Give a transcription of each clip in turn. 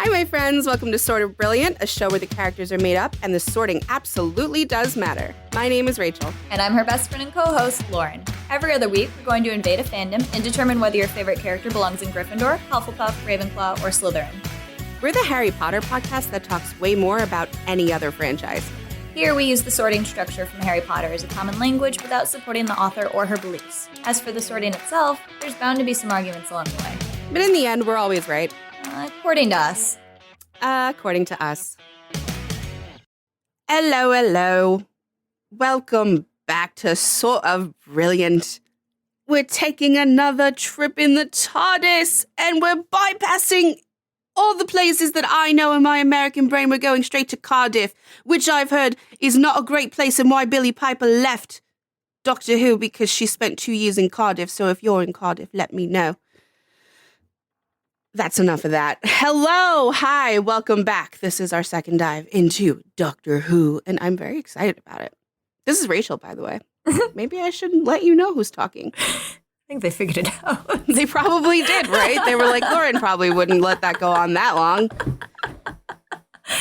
Hi, my friends. Welcome to Sort of Brilliant, a show where the characters are made up and the sorting absolutely does matter. My name is Rachel. And I'm her best friend and co-host, Lauren. Every other week, we're going to invade a fandom and determine whether your favorite character belongs in Gryffindor, Hufflepuff, Ravenclaw, or Slytherin. We're the Harry Potter podcast that talks way more about any other franchise. Here, we use the sorting structure from Harry Potter as a common language without supporting the author or her beliefs. As for the sorting itself, there's bound to be some arguments along the way. But in the end, we're always right. According to us. According to us. Hello. Welcome back to Sort of Brilliant. We're taking another trip in the TARDIS, and we're bypassing all the places that I know in my American brain. We're going straight to Cardiff, which I've heard is not a great place, and why Billie Piper left Doctor Who, because she spent 2 years in Cardiff. So if you're in Cardiff, let me know. That's enough of that. Hello, hi, welcome back. This is our second dive into Doctor Who, and I'm very excited about it. This is Rachel, by the way. Maybe I should let you know who's talking. I think they figured it out. They probably did, right? They were like, Lauren probably wouldn't let that go on that long.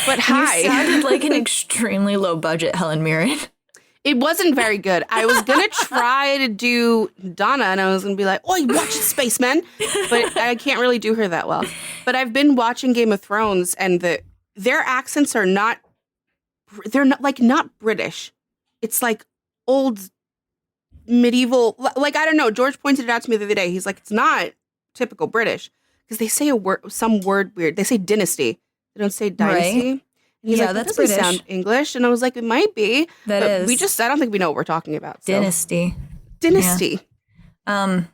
But hi. You sounded like an extremely low-budget Helen Mirren. It wasn't very good. I was going to try to do Donna, and I was going to be like, oi, watch it, spaceman. But I can't really do her that well. But I've been watching Game of Thrones, and their accents are not British. It's like old medieval, like, I don't know. George pointed it out to me the other day. He's like, it's not typical British, because they say some word weird. They say dynasty. They don't say dynasty. Right. And he's like, that's that doesn't British. sound English. And I was like, it might be. That is. I don't think we know what we're talking about. So. Dynasty. Do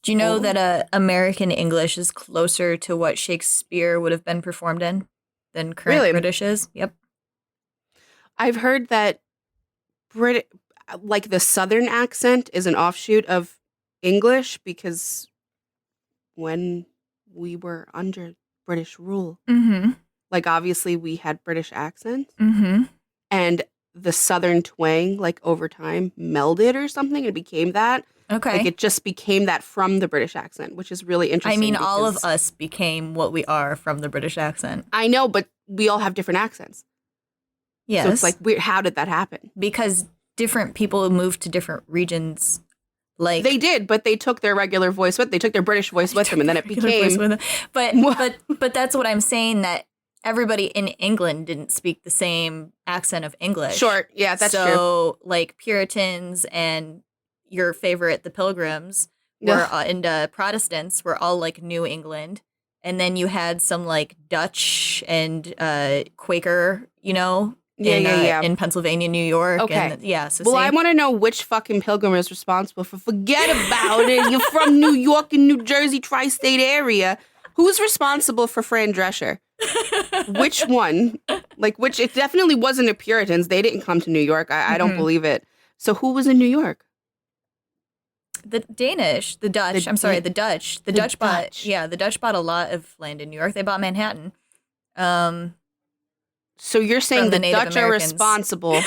you know that American English is closer to what Shakespeare would have been performed in than current British is? Yep. I've heard that the Southern accent is an offshoot of English, because when we were under British rule, like, obviously we had British accents, and the Southern twang, like, over time melded or something and became that. Okay. Like, it just became that from the British accent, which is really interesting. I mean, all of us became what we are from the British accent. I know, but we all have different accents. Yes. So it's like, weird. How did that happen? Because different people moved to different regions. Like, they did, but they took their regular voice they took their British voice with them, and then it became. But that's what I'm saying, that everybody in England didn't speak the same accent of English. Sure, yeah, that's true. So, like, Puritans and your favorite, the Pilgrims, and Protestants were all, like, New England. And then you had some, like, Dutch and Quaker, in Pennsylvania, New York. Okay. And, so I want to know which fucking pilgrim is responsible for forget about it. You're from New York and New Jersey tri-state area. Who's responsible for Fran Drescher? Which one? It definitely wasn't the Puritans. They didn't come to New York. I don't believe it. So who was in New York? The Dutch. The Dutch. The Dutch bought a lot of land in New York. They bought Manhattan. So you're saying the Dutch are responsible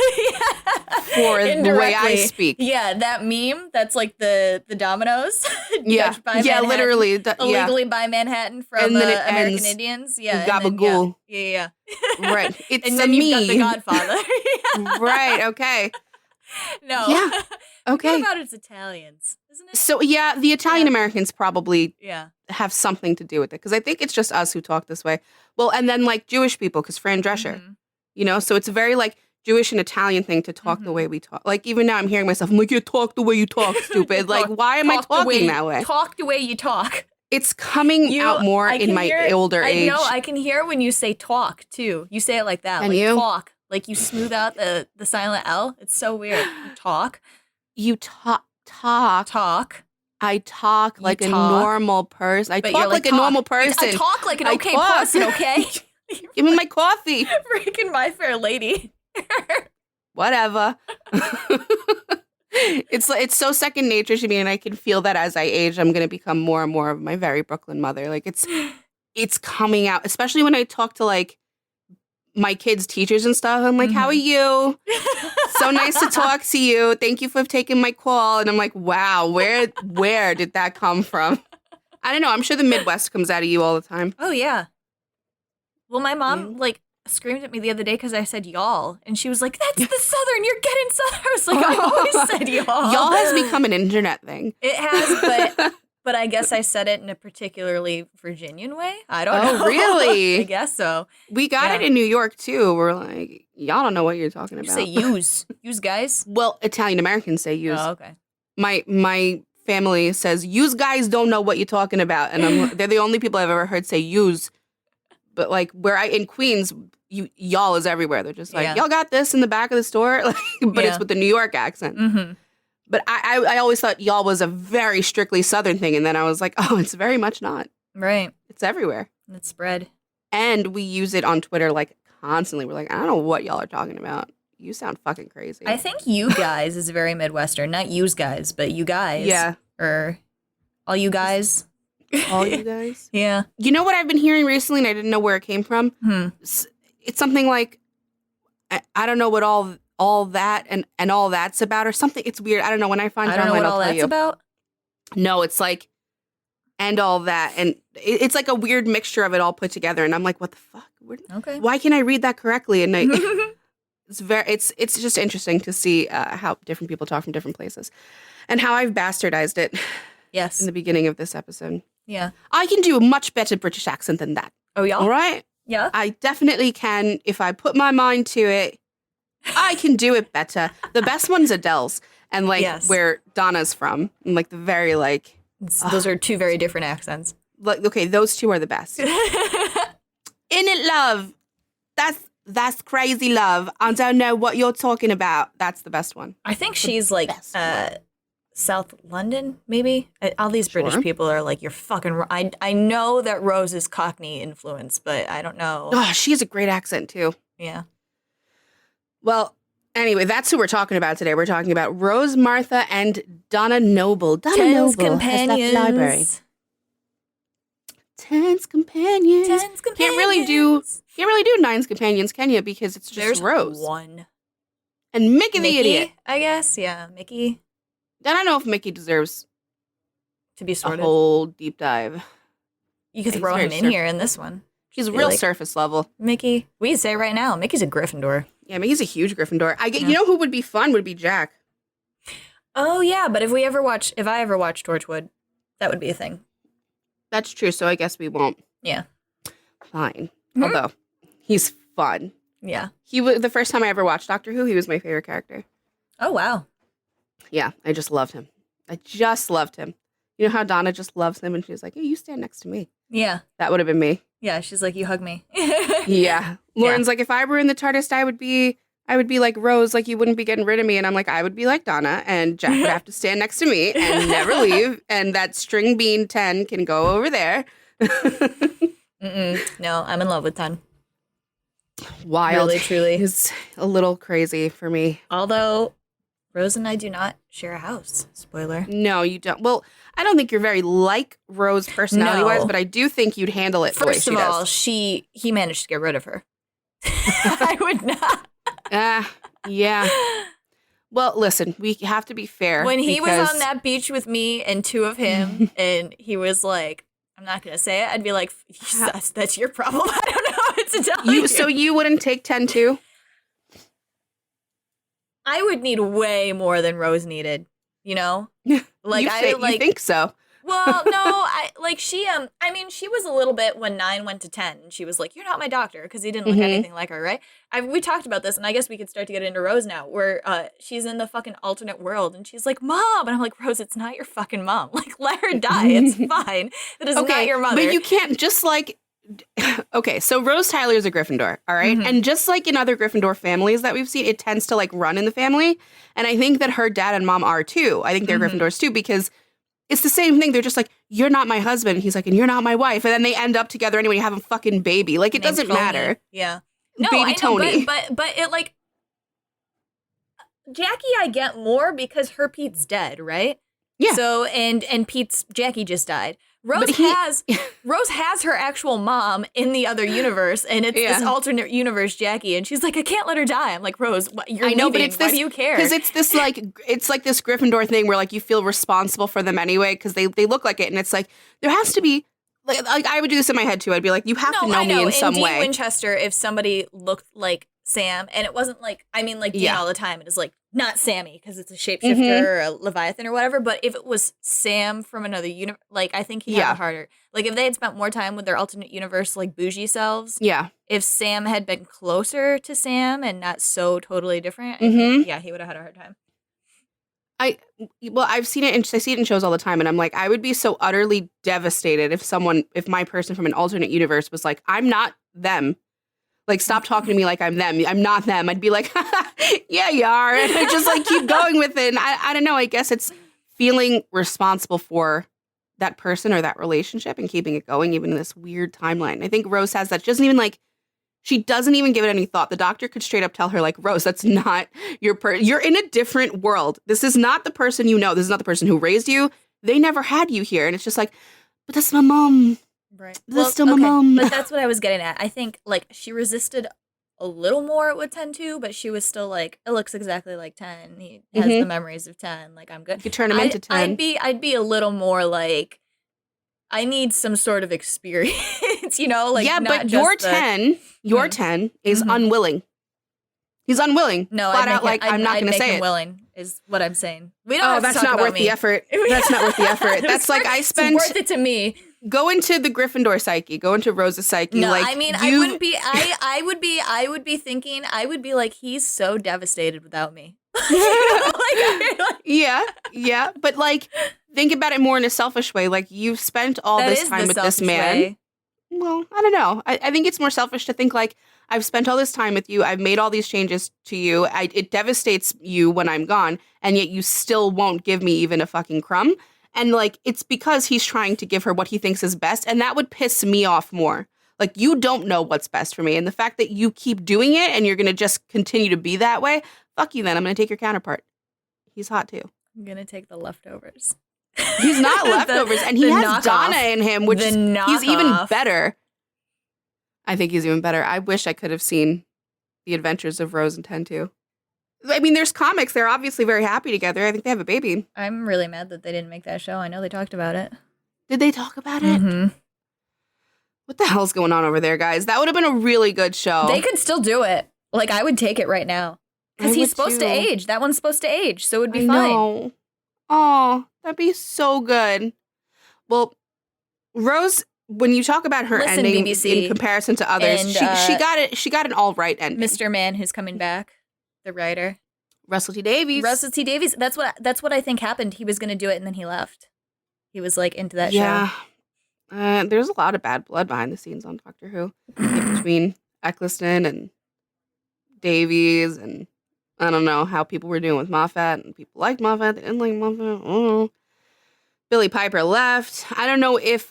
for the way I speak? Yeah, that meme, that's like the dominoes. Dutch buy Manhattan, literally. Illegally buy Manhattan from American Indians. Yeah. Gabagool. Yeah. Right. It's and then you've got the Godfather. Right, okay. No. Yeah. Okay. What about it's Italians, isn't it? So, yeah, the Italian Americans probably have something to do with it, because I think it's just us who talk this way. Well, and then, like, Jewish people, because Fran Drescher, so it's a very, like, Jewish and Italian thing to talk the way we talk. Like, even now I'm hearing myself, I'm like, you talk the way you talk, stupid. Like, why am I talking that way? Talk the way you talk. It's coming out more in my older age. I know, I can hear when you say talk, too. You say it like that. And like, you? Talk. Like, you smooth out the silent L. It's so weird. You talk. You talk. Talk. I talk like a normal person. I talk like a normal person. I talk like an okay person, okay? Give me my coffee. Freaking My Fair Lady. Whatever. It's so second nature to me, and I can feel that as I age, I'm going to become more and more of my very Brooklyn mother. Like, it's coming out, especially when I talk to, like, my kids' teachers and stuff. I'm like, how are you? So nice to talk to you. Thank you for taking my call. And I'm like, wow, where did that come from? I don't know. I'm sure the Midwest comes out of you all the time. Oh, yeah. Well, my mom, like, screamed at me the other day because I said y'all. And she was like, that's the Southern. You're getting Southern. I was like, I always said y'all. Y'all has become an internet thing. It has, but I guess I said it in a particularly Virginian way. I don't know. Oh, really? I guess so. We got it in New York, too. We're like, y'all don't know what you're talking about. You say use. Use, guys? Well, Italian Americans say use. Oh, okay. My family says, use guys don't know what you're talking about. And they're the only people I've ever heard say use. But, like, in Queens, y'all is everywhere. They're just like, y'all got this in the back of the store? Like, but it's with the New York accent. Mm-hmm. But I always thought y'all was a very strictly Southern thing. And then I was like, oh, it's very much not. Right. It's everywhere. It's spread. And we use it on Twitter, like, constantly. We're like, I don't know what y'all are talking about. You sound fucking crazy. I think you guys is very Midwestern. Not use guys, but you guys. Yeah. Or all you guys. All you guys? Yeah. You know what I've been hearing recently and I didn't know where it came from? It's something like, I don't know what all that and all that's about or something. It's weird. I don't know. When I find I it don't know online, what I'll all tell that's you. about. No, it's like, and all that. And it's like a weird mixture of it all put together. And I'm like, what the fuck? Okay. Why can't I read that correctly? And it's just interesting to see how different people talk from different places and how I've bastardized it. Yes. In the beginning of this episode. Yeah. I can do a much better British accent than that. Oh, yeah? All right? Yeah. I definitely can. If I put my mind to it, I can do it better. The best one's Adele's and like where Donna's from. And like the very like. Those are two very different accents. Like, okay, those two are the best. In it, love. That's crazy love. I don't know what you're talking about. That's the best one. I think she's like South London, maybe. All these British people are like, you're fucking. I know that Rose is Cockney influence, but I don't know. Oh, she has a great accent too. Yeah. Well, anyway, that's who we're talking about today. We're talking about Rose, Martha, and Donna Noble. Donna Ten's Noble companions. has left the library. Ten's companions. Can't really do Nine's companions, can you? Because it's just There's Rose. One. And Mickey the idiot. I guess. Yeah, Mickey. I don't know if Mickey deserves to be sorted. A whole deep dive. You could throw him in here in this one. He's real surface level. Mickey. We say right now, Mickey's a Gryffindor. Yeah, Mickey's a huge Gryffindor. You know who would be fun would be Jack. Oh yeah, but if I ever watch Torchwood, that would be a thing. That's true, so I guess we won't. Yeah. Fine. Although, he's fun. Yeah. The first time I ever watched Doctor Who, he was my favorite character. Oh, wow. Yeah, I just loved him. You know how Donna just loves him and she's like, hey, you stand next to me. Yeah. That would have been me. Yeah, she's like, you hug me. Yeah. Lauren's like, if I were in the TARDIS, I would be like Rose, like you wouldn't be getting rid of me. And I'm like, I would be like Donna and Jack would have to stand next to me and never leave. And that string bean 10 can go over there. No, I'm in love with 10. Wild. Really, truly. It's a little crazy for me. Although Rose and I do not share a house. Spoiler. No, you don't. Well, I don't think you're very like Rose personality-wise, but I do think you'd handle it the way she does. First of all, he managed to get rid of her. I would not. Yeah. Well, listen, we have to be fair. When he was on that beach with me and two of him, and he was like, I'm not going to say it, I'd be like, that's your problem. I don't know what to tell you. So you wouldn't take 10 too? I would need way more than Rose needed, you know? Like you think so? Well, no, she was a little bit when 9 went to 10. She was like, you're not my doctor, because he didn't look anything like her, right? We talked about this, and I guess we could start to get into Rose now, where she's in the fucking alternate world, and she's like, Mom! And I'm like, Rose, it's not your fucking mom. Like, let her die. It's fine. That is not your mother. But you can't just like... Okay, so Rose Tyler is a Gryffindor, all right? And just like in other Gryffindor families that we've seen, it tends to like run in the family. And I think that her dad and mom are too. I think they're Gryffindors too, because it's the same thing. They're just like, you're not my husband. And he's like, and you're not my wife. And then they end up together anyway, have a fucking baby. Like, it doesn't matter. Yeah. No, baby I know, Tony. but it like, Jackie I get more because her Pete's dead, right? Yeah. So, and Jackie just died. Rose has her actual mom in the other universe, and it's this alternate universe Jackie, and she's like, I can't let her die. I'm like, Rose, you're leaving. But it's this, why do you care? Because it's like this Gryffindor thing where like you feel responsible for them anyway because they look like it, and it's like there has to be like I would do this in my head too. I'd be like, you have to know me in some Dean way. Winchester, if somebody looked like Sam, and it wasn't like, I mean, like Dean all the time, it is like not Sammy because it's a shapeshifter or a Leviathan or whatever. But if it was Sam from another universe, like I think he'd have it harder. Like if they had spent more time with their alternate universe, like bougie selves. Yeah. If Sam had been closer to Sam and not so totally different, I think, he would have had a hard time. I've seen it, and I see it in shows all the time, and I'm like, I would be so utterly devastated if my person from an alternate universe was like, I'm not them. Like, stop talking to me like I'm them. I'm not them. I'd be like, yeah, you are. And I just like keep going with it. And I don't know. I guess it's feeling responsible for that person or that relationship and keeping it going, even in this weird timeline. I think Rose has that. She doesn't even give it any thought. The doctor could straight up tell her, like, Rose, that's not your you're in a different world. This is not the person you know. This is not the person who raised you. They never had you here. And it's just like, but that's my mom. Right. That's still my mom. But that's what I was getting at. I think, like, she resisted a little more with 10-2, but she was still like, it looks exactly like 10. He has the memories of 10. Like, I'm good. You could turn him into 10. I'd be a little more like, I need some sort of experience, you know? Like, yeah, but your 10 is unwilling. He's unwilling. No, flat out, like, I'm not going to say it. Willing is what I'm saying. We don't have to talk not about worth me. the effort. That's not worth the effort. That's like I spent. It's worth it to me. Go into the Gryffindor psyche. Go into Rose's psyche. No, like, I mean, I wouldn't be. I would be thinking. I would be like, he's so devastated without me. Yeah. But like, think about it more in a selfish way. Like, you've spent all this time with this man. Way. Well, I don't know. I think it's more selfish to think like, I've spent all this time with you. I've made all these changes to you. It devastates you when I'm gone, and yet you still won't give me even a fucking crumb. And like, it's because he's trying to give her what he thinks is best, and that would piss me off more. Like, you don't know what's best for me, and the fact that you keep doing it and you're going to just continue to be that way, fuck you then. I'm going to take your counterpart. He's hot too. I'm going to take the leftovers. He's not leftovers, and he has Donna in him, which he's even better. I think he's even better. I wish I could have seen the adventures of Rose and 10-2. I mean, there's comics. They're obviously very happy together. I think they have a baby. I'm really mad that they didn't make that show. I know they talked about it. Did they talk about it? Mm-hmm. What the hell's going on over there, guys? That would have been a really good show. They could still do it. Like, I would take it right now. Because he's supposed to age. That one's supposed to age, so it would be fine. Know. Oh, that'd be so good. Well, Rose, when you talk about her ending BBC, in comparison to others, and, she got an all right ending. Mr. Man who's coming back, the writer. Russell T. Davies. That's what I think happened. He was going to do it and then he left. He was like into that show. There's a lot of bad blood behind the scenes on Doctor Who. Between Eccleston and Davies, and I don't know how people were doing with Moffat, and people liked Moffat, they didn't like Moffat. I don't know. Billy Piper left. I don't know if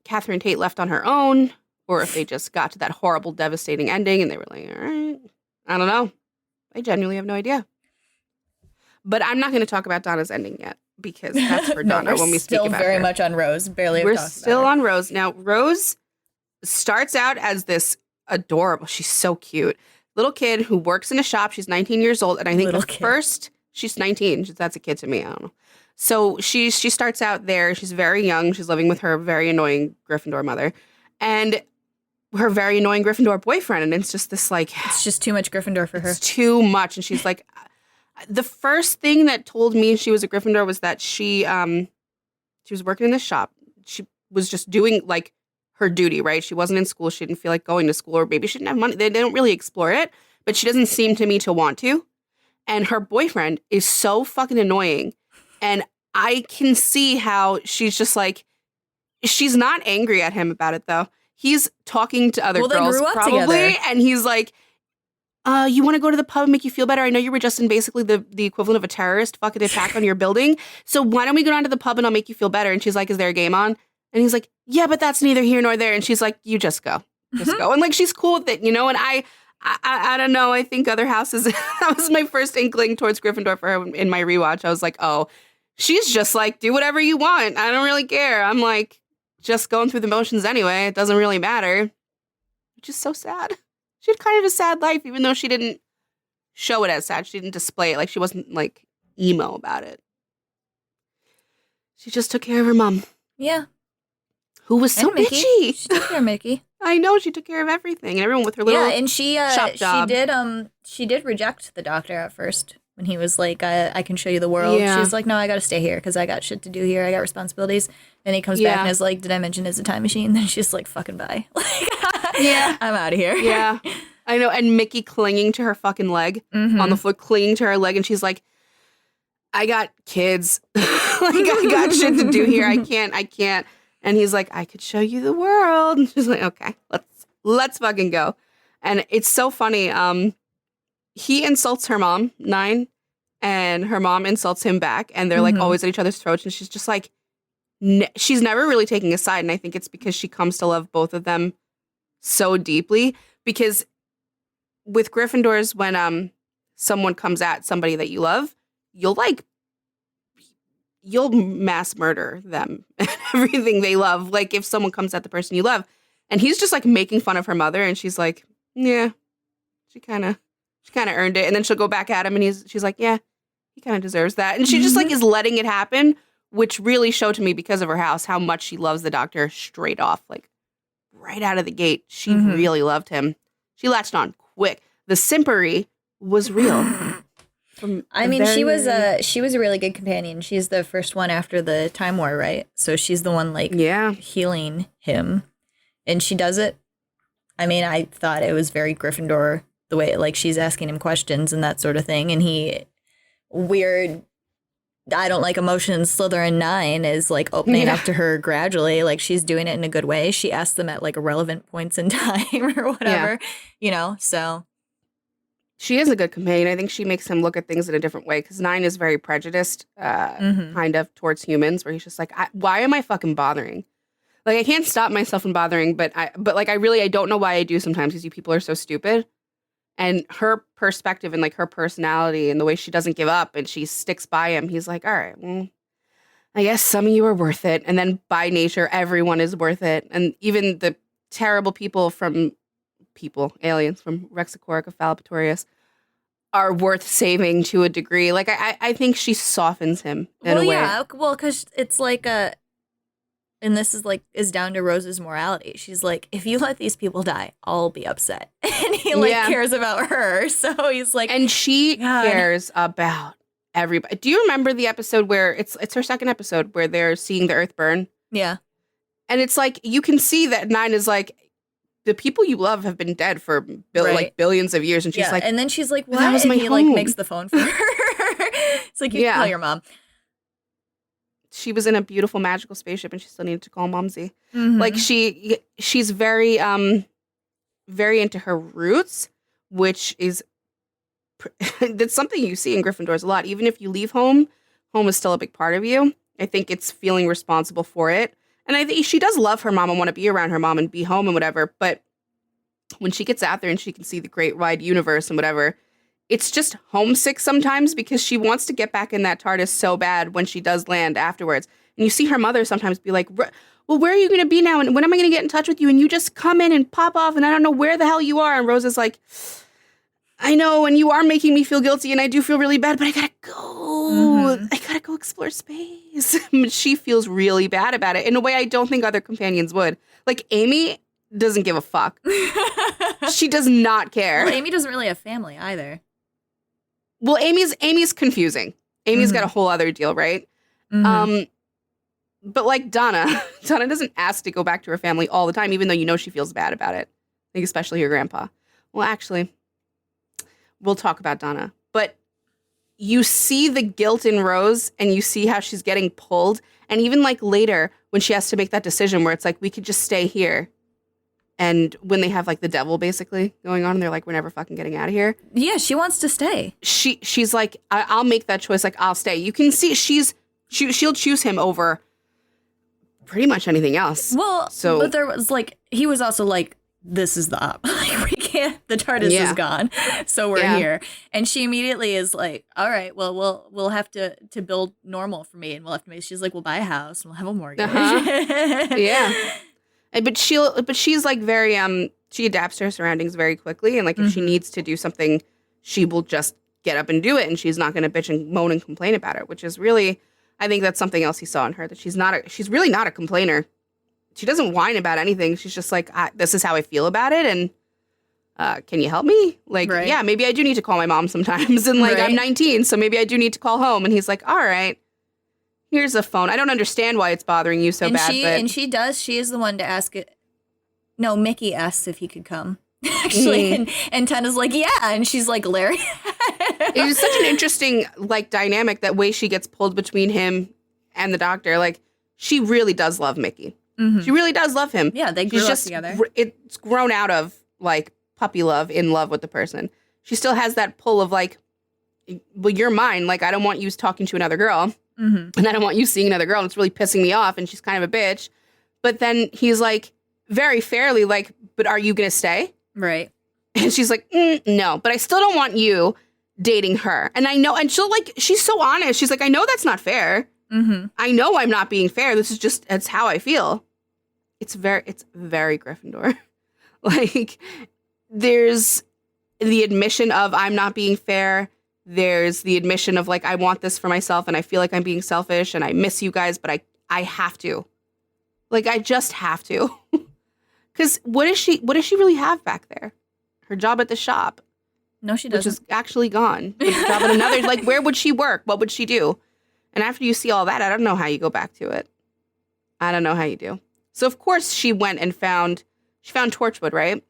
Catherine Tate left on her own, or if they just got to that horrible, devastating ending and they were like, all right. I don't know. I genuinely have no idea. But I'm not going to talk about Donna's ending yet, because that's for Donna when we speak about her. We're still very much on Rose. We're still on Rose. Now, Rose starts out as this adorable, she's so cute, little kid who works in a shop. She's 19 years old. And I think she's 19. That's a kid to me. I don't know. So she starts out there. She's very young. She's living with her very annoying Gryffindor mother and her very annoying Gryffindor boyfriend. And it's just this like... It's just too much Gryffindor for her. It's too much. And she's like... The first thing that told me she was a Gryffindor was that she was working in the shop. She was just doing like her duty, right? She wasn't in school. She didn't feel like going to school, or maybe she didn't have money. They don't really explore it, but she doesn't seem to me to want to. And her boyfriend is so fucking annoying. And I can see how she's just like, she's not angry at him about it though. He's talking to other girls they grew up probably. Together. And he's like, you want to go to the pub and make you feel better? I know you were just in basically the equivalent of a terrorist fucking attack on your building. So why don't we go down to the pub and I'll make you feel better? And she's like, is there a game on? And he's like, yeah, but that's neither here nor there. And she's like, you just go. Just go. And like, she's cool with it, you know? And I don't know. I think other houses, that was my first inkling towards Gryffindor for her in my rewatch. I was like, oh, she's just like, do whatever you want. I don't really care. I'm like, just going through the motions anyway. It doesn't really matter. Which is so sad. She had kind of a sad life, even though she didn't show it as sad. She didn't display it. Like, she wasn't, like, emo about it. She just took care of her mom. Yeah. who was so And Mickey. bitchy. She took care of Mickey. I know, she took care of everything and everyone with her little and shop job. she did reject the doctor at first when he was like, I can show you the world. Yeah. She's like, no, I got to stay here because I got shit to do here. I got responsibilities. And he comes back and is like, did I mention it's a time machine? Then she's like, fucking bye. Yeah. I'm out of here. Yeah. I know. And Mickey clinging to her fucking leg on the floor, clinging to her leg. And she's like, I got kids. Like, I got shit to do here. I can't. And he's like, I could show you the world. And she's like, okay, let's fucking go. And it's so funny. He insults her mom, 9, and her mom insults him back. And they're like always at each other's throats. And she's just like, she's never really taking a side. And I think it's because she comes to love both of them so deeply. Because with Gryffindors, when someone comes at somebody that you love, you'll mass murder them and everything they love. Like if someone comes at the person you love, and he's just like making fun of her mother, and she's like, yeah, she kind of earned it. And then she'll go back at him, and she's like, yeah, he kind of deserves that. And she just like is letting it happen, which really showed to me because of her house how much she loves the doctor straight off, like right out of the gate. She really loved him. She latched on quick. The simpery was real. She was a really good companion. She's the first one after the Time War, right? So she's the one like healing him, and she does it. I mean, I thought it was very Gryffindor the way like she's asking him questions and that sort of thing, and he weird. I don't like emotions. Slytherin 9 is like opening up to her gradually. Like she's doing it in a good way. She asks them at like irrelevant points in time or whatever, so. She is a good companion. I think she makes him look at things in a different way because 9 is very prejudiced, kind of, towards humans, where he's just like, why am I fucking bothering? Like, I can't stop myself from bothering, but I don't know why I do sometimes because you people are so stupid. And her perspective and, like, her personality and the way she doesn't give up and she sticks by him, he's like, all right, well, I guess some of you are worth it. And then by nature, everyone is worth it. And even the terrible aliens from Rexicorica Fallipatorius are worth saving to a degree. Like, I think she softens him in a way. Yeah, because it's like and this is down to Rose's morality. She's like, if you let these people die, I'll be upset. And he cares about her. So he's like, and she cares about everybody. Do you remember the episode where it's her second episode where they're seeing the earth burn? Yeah. And it's like, you can see that 9 is like, the people you love have been dead for like billions of years. And she's like, and then she's like, what? That was my and he home. like makes the phone for her. It's like, you can call your mom. She was in a beautiful magical spaceship and she still needed to call Momsy. Like she's very, very into her roots, which is, that's something you see in Gryffindors a lot. Even if you leave home is still a big part of you. I think it's feeling responsible for it. And I think she does love her mom and want to be around her mom and be home and whatever. But when she gets out there and she can see the great wide universe and whatever, it's just homesick sometimes because she wants to get back in that TARDIS so bad when she does land afterwards. And you see her mother sometimes be like, well, where are you going to be now? And when am I going to get in touch with you? And you just come in and pop off and I don't know where the hell you are. And Rose is like, I know, and you are making me feel guilty, and I do feel really bad, but I gotta go. I gotta go explore space. She feels really bad about it in a way I don't think other companions would. Like, Amy doesn't give a fuck. She does not care. Well, Amy doesn't really have family either. Well, Amy's confusing. Amy's got a whole other deal, right? But like Donna doesn't ask to go back to her family all the time, even though you know she feels bad about it. I think especially her grandpa. Well, actually, we'll talk about Donna. But you see the guilt in Rose and you see how she's getting pulled. And even like later when she has to make that decision where it's like, we could just stay here. And when they have like the devil basically going on and they're like, we're never fucking getting out of here. Yeah, she wants to stay. She's like, I'll make that choice. Like, I'll stay. You can see she'll choose him over pretty much anything else. Well, so, but there was like, he was also like, this is the op. Like, we can't, the TARDIS is gone. So we're here. And she immediately is like, all right, well, we'll have to build normal for me. And we'll have to make, she's like, we'll buy a house and we'll have a mortgage. Yeah. But she's like very, she adapts to her surroundings very quickly. And like, if she needs to do something, she will just get up and do it. And she's not going to bitch and moan and complain about it, which is really, I think that's something else he saw in her, that she's really not a complainer. she doesn't whine about anything. She's just like, this is how I feel about it. And can you help me? Like, yeah, maybe I do need to call my mom sometimes. And like, I'm 19, so maybe I do need to call home. And he's like, all right, here's a phone. I don't understand why it's bothering you so bad. And she does. She is the one to ask it. No, Mickey asks if he could come. Actually, and Tenna's like, yeah, and she's like, Larry. It is such an interesting like dynamic, that way she gets pulled between him and the doctor. Like, she really does love Mickey. Mm-hmm. She really does love him. Yeah, they grew up together. It's grown out of like puppy love, in love with the person. She still has that pull of like, well, you're mine. Like, I don't want you talking to another girl, and I don't want you seeing another girl. And it's really pissing me off. And she's kind of a bitch. But then he's like, very fairly, like, but are you gonna stay? Right. And she's like, no, but I still don't want you dating her. And I know, and she's so honest. She's like, I know that's not fair. Mm-hmm. I know I'm not being fair. This is just, it's how I feel. It's very Gryffindor. Like, there's the admission of I'm not being fair. There's the admission of like, I want this for myself and I feel like I'm being selfish and I miss you guys, but I have to. Like, I just have to. Because what does she really have back there? Her job at the shop. No, she doesn't. Which is actually gone. Her job at another, like, where would she work? What would she do? And after you see all that, I don't know how you go back to it. I don't know how you do. So, of course, she went and found Torchwood, right?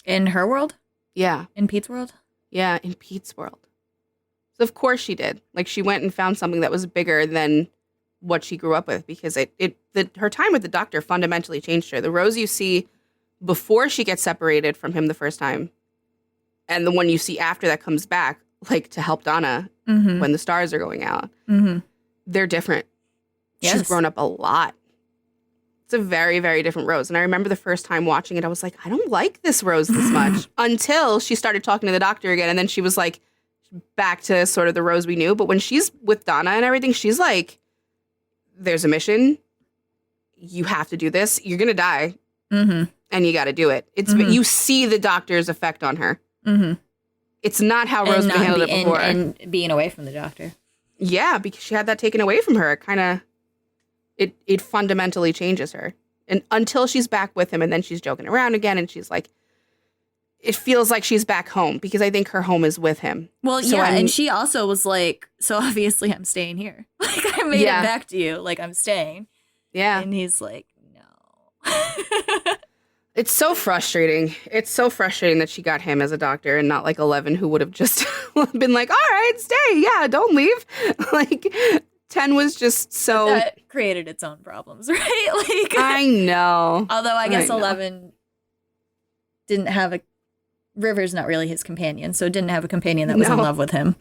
In her world? Yeah. In Pete's world? Yeah, in Pete's world. So, of course she did. Like, she went and found something that was bigger than what she grew up with, because her time with the doctor fundamentally changed her. The Rose you see before she gets separated from him the first time, and the one you see after that comes back, like, to help Donna when the stars are going out, they're different. Yes. She's grown up a lot. It's a very, very different Rose. And I remember the first time watching it, I was like, I don't like this Rose this much, until she started talking to the doctor again. And then she was like, back to sort of the Rose we knew. But when she's with Donna and everything, she's like, there's a mission. You have to do this. You're going to die. And you got to do it. It's you see the doctor's effect on her. It's not how Rose handled it before. And being away from the doctor. Yeah, because she had that taken away from her. It fundamentally changes her. And until she's back with him, and then she's joking around again, and she's like, it feels like she's back home, because I think her home is with him. Well, so yeah, and she also was like, so obviously I'm staying here. Like, I made it back to you. Like, I'm staying. Yeah. And he's like, no. It's so frustrating. It's so frustrating that she got him as a doctor and not like 11, who would have just been like, all right, stay. Yeah, don't leave. Like, 10 was just so... That created its own problems, right? Like, I know. Although I guess 11 didn't have a... River's not really his companion, so didn't have a companion that was in love with him.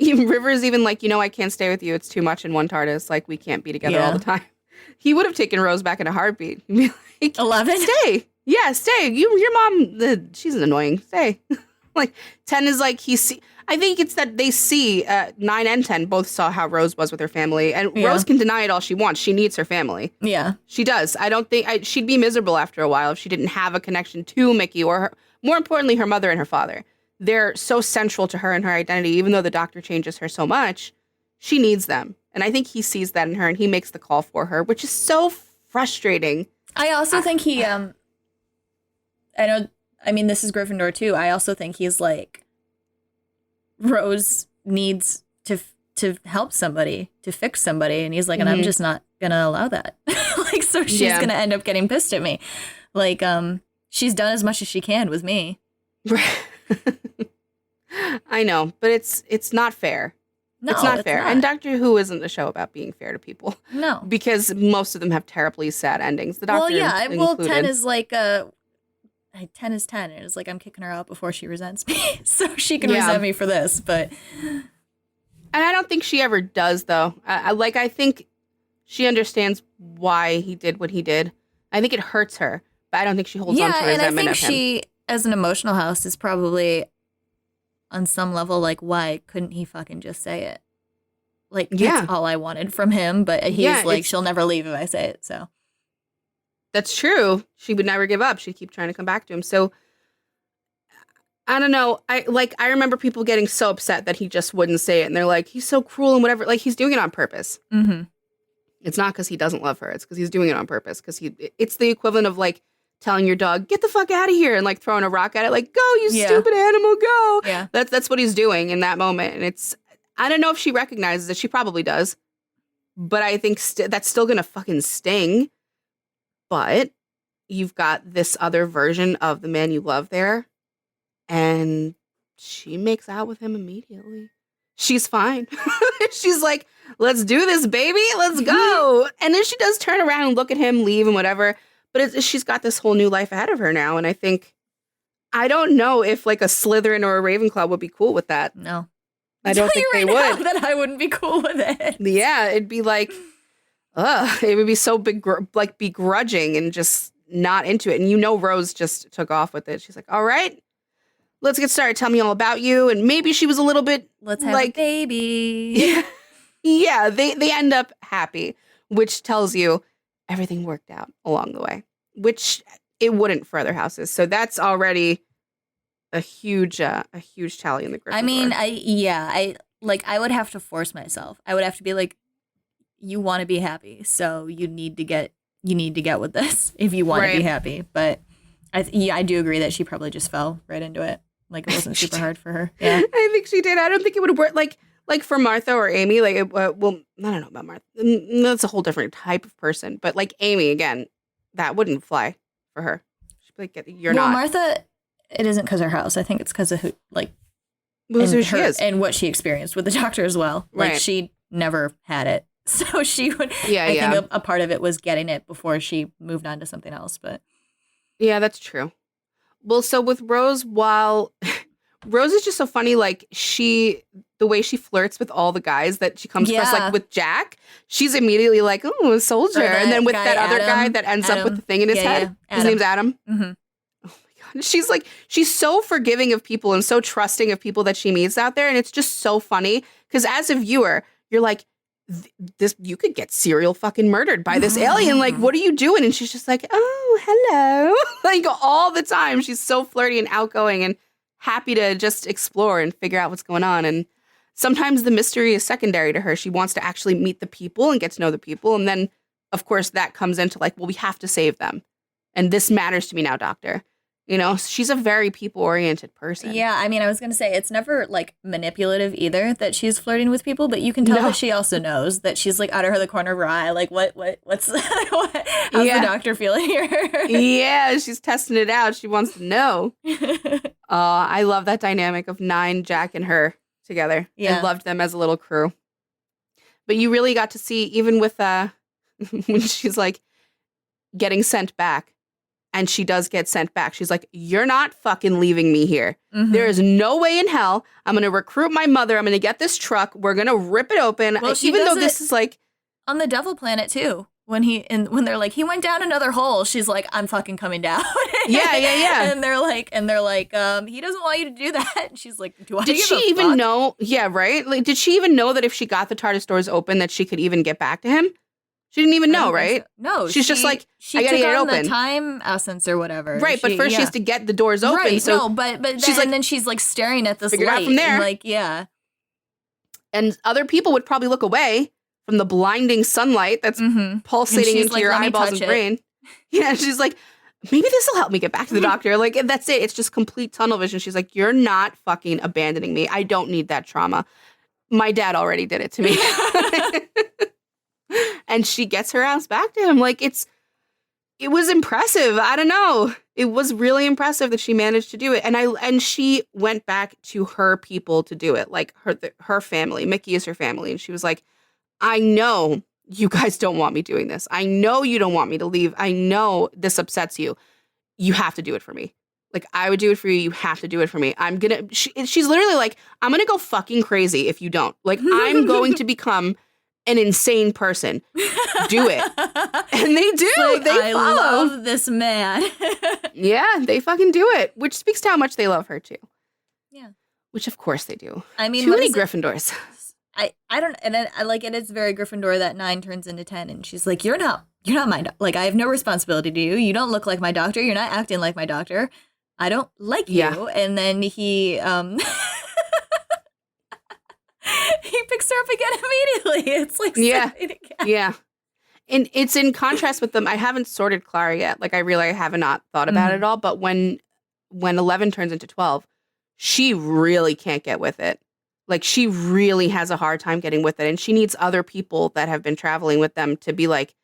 River's even like, I can't stay with you. It's too much in one TARDIS. Like, we can't be together all the time. He would have taken Rose back in a heartbeat. He'd be like, 11? Stay. Yeah, stay. Your mom, she's annoying. Stay. Like, 10 is like, I think it's that they see, 9 and 10 both saw how Rose was with her family. And Rose can deny it all she wants. She needs her family. Yeah. She does. I don't think, she'd be miserable after a while if she didn't have a connection to Mickey or her. More importantly, her mother and her father. They're so central to her and her identity. Even though the doctor changes her so much, she needs them. And I think he sees that in her, and he makes the call for her, which is so frustrating. I also think he, I mean, this is Gryffindor too. I also think he's like, Rose needs to help somebody, to fix somebody. And he's like, and I'm just not going to allow that. Like, so she's going to end up getting pissed at me. Like, she's done as much as she can with me. I know, but it's not fair. No, it's not fair. Not. And Doctor Who isn't a show about being fair to people. No. Because most of them have terribly sad endings. The Doctor included. 10 is like 10 is 10. And it's like, I'm kicking her out before she resents me. So she can resent me for this, but... And I don't think she ever does, though. I think she understands why he did what he did. I think it hurts her. But I don't think she holds on to resentment of him. Yeah, and I think she, as an emotional house, is probably on some level like, why couldn't he fucking just say it? Like, that's all I wanted from him. But he's like, she'll never leave if I say it. So that's true. She would never give up. She'd keep trying to come back to him. So I don't know. I remember people getting so upset that he just wouldn't say it. And they're like, he's so cruel and whatever. Like, he's doing it on purpose. Mm-hmm. It's not because he doesn't love her. It's because he's doing it on purpose. Because it's the equivalent of like telling your dog, get the fuck out of here, and like throwing a rock at it, like, go, you stupid animal, go. Yeah. That's what he's doing in that moment. And I don't know if she recognizes it. She probably does. But I think that's still going to fucking sting. But you've got this other version of the man you love there. And she makes out with him immediately. She's fine. She's like, let's do this, baby. Let's go. And then she does turn around and look at him, leave and whatever. But she's got this whole new life ahead of her now. And I don't know if like a Slytherin or a Ravenclaw would be cool with that. No. I don't think they would. That I wouldn't be cool with it. Yeah, it'd be like, it would be so begrudging and just not into it. And Rose just took off with it. She's like, all right, let's get started. Tell me all about you. And maybe she was a little bit let's have a baby. Yeah, they end up happy, which tells you everything worked out along the way, which it wouldn't for other houses. So that's already a huge tally in the Gryffindor. I mean, I would have to force myself. I would have to be like, you want to be happy, so you need to get with this if you want to be happy. But I do agree that she probably just fell right into it. Like it wasn't super hard for her. Yeah, I think she did. I don't think it would have worked. Like for Martha or Amy, like, well, I don't know about Martha. That's a whole different type of person. But like Amy, again, that wouldn't fly for her. She'd be like, you're not. Martha, it isn't because of her house. I think it's because of who she is. And what she experienced with the doctor as well. Like she never had it. So she would, I think a part of it was getting it before she moved on to something else. But yeah, that's true. Well, so with Rose, while Rose is just so funny, like the way she flirts with all the guys that she comes across, like with Jack, she's immediately like, oh, a soldier. And then with that other guy that ends up with the thing in his head, his name's Adam. Mm-hmm. Oh my God. She's so forgiving of people and so trusting of people that she meets out there. And it's just so funny because as a viewer, you're like, you could get serial fucking murdered by this alien. Like, what are you doing? And she's just like, oh, hello. Like all the time. She's so flirty and outgoing and happy to just explore and figure out what's going on. And sometimes the mystery is secondary to her. She wants to actually meet the people and get to know the people. And then, of course, that comes into like, well, we have to save them. And this matters to me now, Doctor. She's a very people-oriented person. Yeah, I mean, I was going to say, it's never, like, manipulative either that she's flirting with people, but you can tell that she also knows that she's, like, out of the corner of her eye, like, how's the doctor feeling here? Yeah, she's testing it out. She wants to know. I love that dynamic of Nine, Jack, and her together. Yeah. I loved them as a little crew. But you really got to see, even with, when she's, like, getting sent back, and she does get sent back. She's like, you're not fucking leaving me here. Mm-hmm. There is no way in hell. I'm going to recruit my mother. I'm going to get this truck. We're going to rip it open. Well, even though this is like... On the Devil Planet, too. When they're like, he went down another hole. She's like, I'm fucking coming down. Yeah. And they're like, he doesn't want you to do that. And she's like, do I Did she even know? Yeah, right? Like, did she even know that if she got the TARDIS doors open that she could even get back to him? She didn't even know, right? So. No. She's just like, I gotta get it open. The time essence or whatever. Right, but first she has to get the doors open. Right, so but then she's like staring at this light. Out from there. And like, yeah. And other people would probably look away from the blinding sunlight that's pulsating into your eyeballs and brain. Yeah, she's like, maybe this will help me get back to the doctor. Like, that's it. It's just complete tunnel vision. She's like, you're not fucking abandoning me. I don't need that trauma. My dad already did it to me. And she gets her ass back to him. Like, it was impressive. I don't know. It was really impressive that she managed to do it. And she went back to her people to do it. Like her family. Mickey is her family. And she was like, I know you guys don't want me doing this. I know you don't want me to leave. I know this upsets you. You have to do it for me. Like, I would do it for you. You have to do it for me. She's literally like, I'm going to go fucking crazy if you don't. Like, I'm going to become an insane person. Do it. And they do. Like, they follow. I love this man. Yeah, they fucking do it. Which speaks to how much they love her too. Yeah. Which of course they do. I mean, too many Gryffindors. I don't, and I like it. It's very Gryffindor that 9 turns into 10, and she's like, you're not my like, I have no responsibility to you. You don't look like my doctor. You're not acting like my doctor. I don't like you. And then he he picks her up again immediately. It's like again. Yeah. and it's in contrast with them. I haven't sorted Clara yet. Like, I really have not thought about it at all. But when 11 turns into 12, she really can't get with it. Like, she really has a hard time getting with it. And she needs other people that have been traveling with them to be like,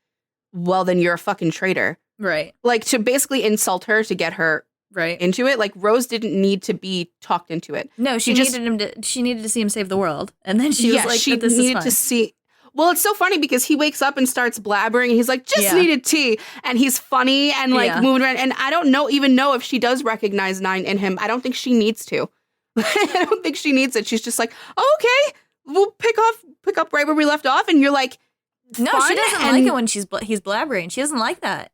well, then you're a fucking traitor. Right. Like, to basically insult her to get her into it. Like, Rose didn't need to be talked into it. No, she needed to see him save the world. And then she was like, she this needed is to see. Well, it's so funny because he wakes up and starts blabbering and he's like, just needed tea. And he's funny and like moving around. And I don't even know if she does recognize 9 in him. I don't think she needs to. I don't think she needs it. She's just like, oh, okay, we'll pick up right where we left off. And you're like, no, she doesn't like it when he's blabbering. She doesn't like that.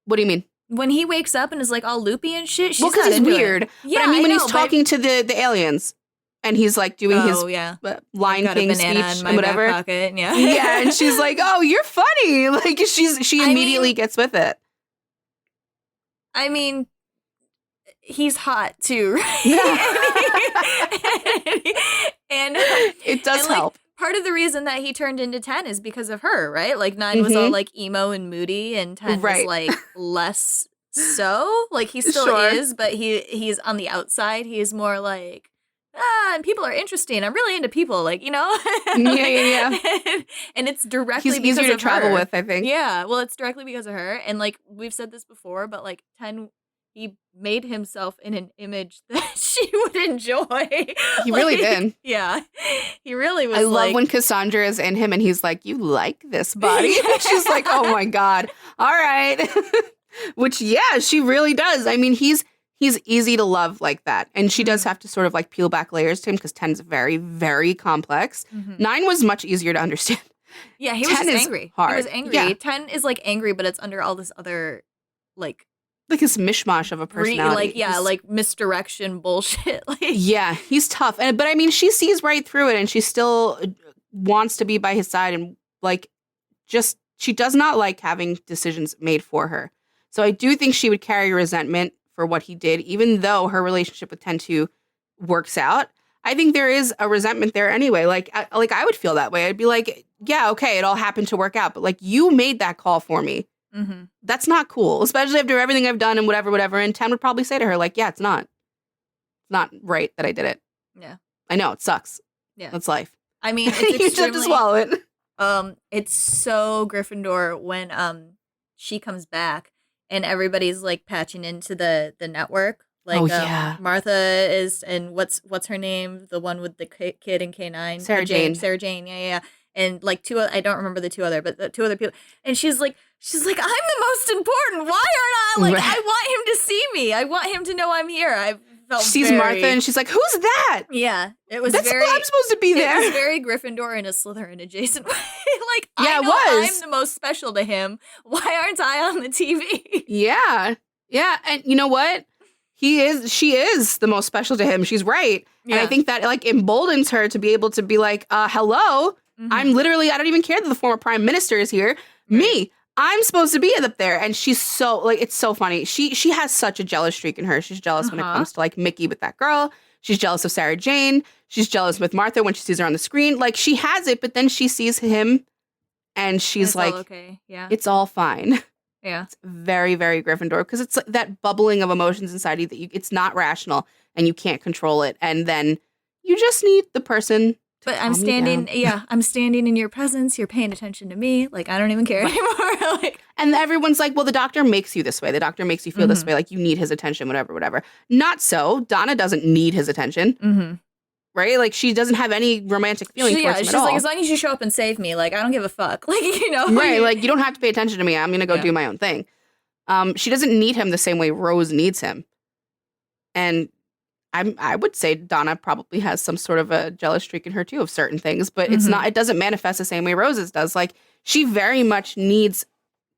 What do you mean? When he wakes up and is like all loopy and shit, she's because he's weird. Yeah, but I mean, when he's talking to the aliens and he's like doing his Lion King speech and whatever. Pocket, yeah, and she's like, "Oh, you're funny." Like she immediately gets with it. I mean, he's hot too, right? and it does help. Part of the reason that he turned into 10 is because of her, right? Like 9 was all like emo and moody, and 10 was like less so. Like he still is, but he's on the outside. He's more like, and people are interesting. I'm really into people, like, you know? Yeah. And it's directly he's because easier to of travel her. with, I think. Yeah, well, it's directly because of her. And like we've said this before, but like 10, he made himself in an image that she would enjoy. He really did. Yeah. He really was. I love when Cassandra is in him and he's like, you like this body? She's like, oh my God. All right. Which, yeah, she really does. I mean, he's easy to love like that. And she does have to sort of like peel back layers to him because 10 is very, very complex. 9 was much easier to understand. Yeah, he was just angry. Hard. He was angry. Yeah. 10 is like angry, but it's under all this other like this mishmash of a personality. Like misdirection bullshit. Like, yeah, he's tough. But I mean, she sees right through it and she still wants to be by his side and like she does not like having decisions made for her. So I do think she would carry resentment for what he did, even though her relationship with 10-2 works out. I think there is a resentment there anyway. Like I would feel that way. I'd be like, yeah, okay, it all happened to work out. But like, you made that call for me. That's not cool, especially after everything I've done and whatever. And 10 would probably say to her, like, yeah, it's not right that I did it. Yeah. I know, it sucks. Yeah. That's life. I mean, it's you just have to swallow it. It's so Gryffindor when she comes back and everybody's like patching into the network. Like Martha is, and what's her name? The one with the kid in K9. Sarah Jane, yeah. And like I don't remember the two other, but the two other people. And she's like, I'm the most important. Why aren't I? Like, I want him to see me. I want him to know I'm here. I felt She's Martha and she's like, who's that? Yeah. It was I'm supposed to be there. It was very Gryffindor in a Slytherin adjacent way. Like, yeah, I know I'm the most special to him. Why aren't I on the TV? Yeah. Yeah. And you know what? She is the most special to him. She's right. Yeah. And I think that like emboldens her to be able to be like, hello. I'm literally, I don't even care that the former prime minister is here. Me, I'm supposed to be up there. And she's so like, it's so funny. She has such a jealous streak in her. She's jealous when it comes to like Mickey with that girl. She's jealous of Sarah Jane. She's jealous with Martha when she sees her on the screen. Like she has it, but then she sees him and she's like, okay. Yeah, it's all fine. Yeah. It's very, very Gryffindor because it's like that bubbling of emotions inside you that it's not rational and you can't control it. And then you just need the person. But I'm standing, I'm standing in your presence. You're paying attention to me. Like, I don't even care anymore. Like, and everyone's like, well, the doctor makes you this way. The doctor makes you feel this way. Like, you need his attention, whatever. Not so. Donna doesn't need his attention. Right? Like, she doesn't have any romantic feeling towards him at all. She's like, as long as you show up and save me, like, I don't give a fuck. Like, you know. Right. Like, you don't have to pay attention to me. I'm going to go do my own thing. She doesn't need him the same way Rose needs him. And I would say Donna probably has some sort of a jealous streak in her too of certain things, but it doesn't manifest the same way Rose's does. Like she very much needs